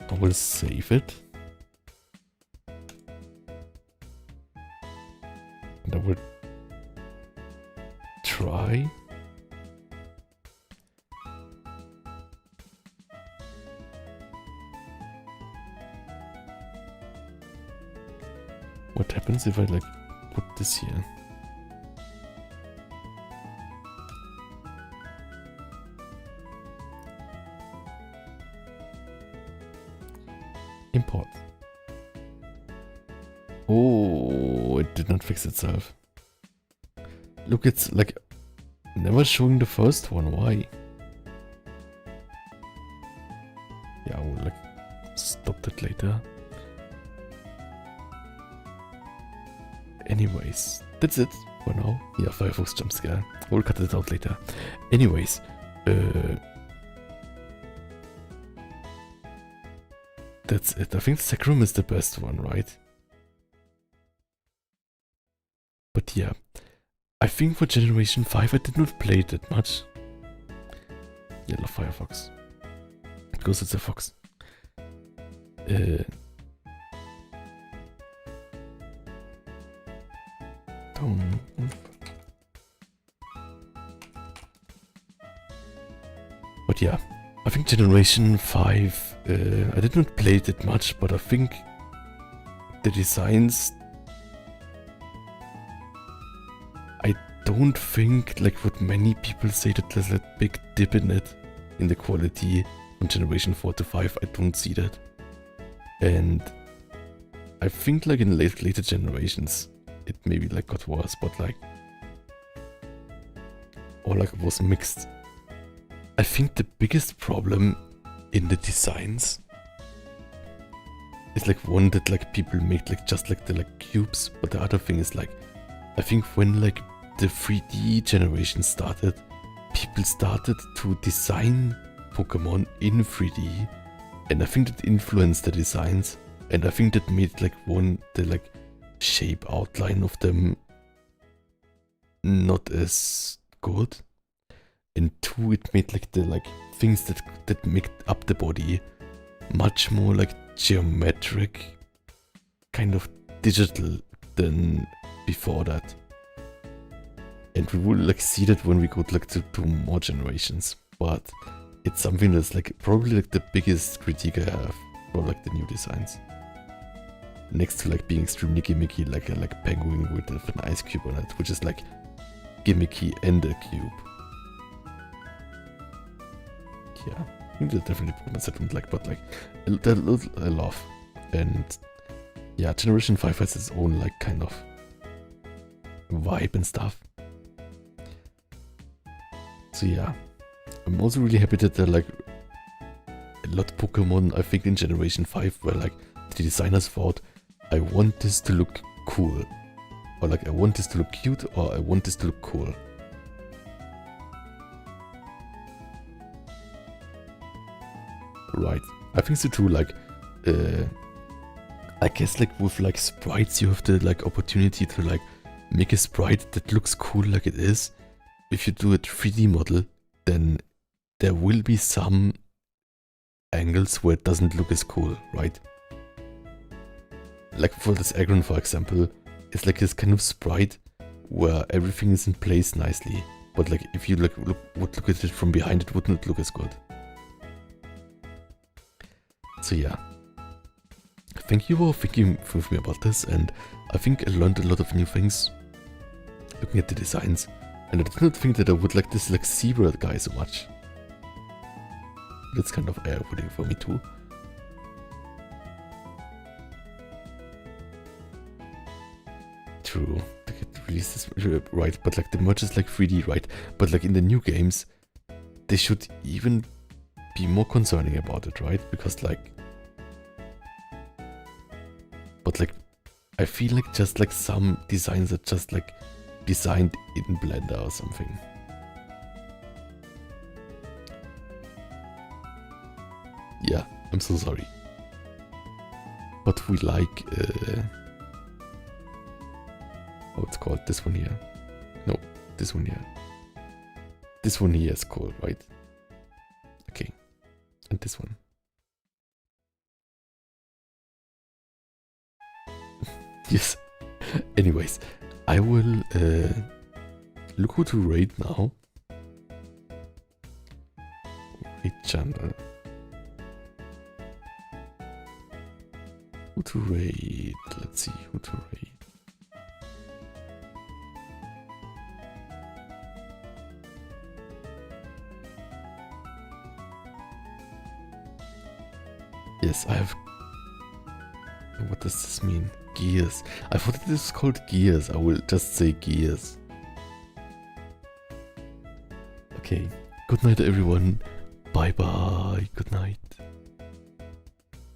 I will save it. And I will try. What happens if I like put this here? Import. Oh, it did not fix itself. Look, it's like never showing the first one. Why? Yeah, I will like stop that later. Anyways, that's it for now. Yeah, Firefox jump scare. I will cut it out later. Anyways, that's it. I think Zekrom is the best one, right? But yeah, I think for Generation 5 I did not play it that much. Yellow Firefox. Because it's a fox. But yeah, I think Generation 5, I did not play it that much, but I think the designs, I don't think like what many people say that there's a big dip in it, in the quality from Generation 4 to 5, I don't see that. And I think like in later generations, it maybe like got worse, but like, or like it was mixed. I think the biggest problem in the designs is like one that like people make like just like the like cubes, but the other thing is like, I think when like the 3D generation started, people started to design Pokemon in 3D, and I think that influenced the designs, and I think that made like one, the like shape outline of them not as good, and 2, it made like the like things that make up the body much more like geometric, kind of digital than before that. And we will like see that when we go like to more generations, but it's something that's like probably like the biggest critique I have for like the new designs. Next to like being extremely gimmicky, like a like penguin with an ice cube on it, which is like gimmicky and a cube. Yeah, I think there's definitely Pokemon I don't like, but like that I love. And yeah, Generation 5 has its own like kind of vibe and stuff. So yeah, I'm also really happy that there are like a lot of Pokemon, I think in Generation 5, where like the designers thought, I want this to look cool, or like I want this to look cute, or I want this to look cool. Right, I think so too. Like I guess like with like sprites, you have the like opportunity to like make a sprite that looks cool like it is. If you do a 3D model, then there will be some angles where it doesn't look as cool, right? Like for this Aggron, for example, it's like this kind of sprite where everything is in place nicely, but like if you like would look at it from behind, it wouldn't look as good. So yeah, thank you for thinking with me about this, and I think I learned a lot of new things looking at the designs, and I did not think that I would like this like zebra guy so much. That's kind of eye-opening for me too. True, they could release this right, but like the merge is like 3D, right? But like in the new games, they should even be more concerning about it, right? Because like, but like, I feel like just like some designs are just like designed in Blender or something. Yeah, I'm so sorry. But we like, oh, it's called this one here. No, this one here. This one here is cool, right? Okay, and this one. Yes. Anyways, I will look who to raid now. Raid channel. Who to raid? Let's see who to raid. Yes, I have. What does this mean? Gears. I thought it was called Gears. I will just say Gears. Okay. Good night, everyone. Bye bye. Good night.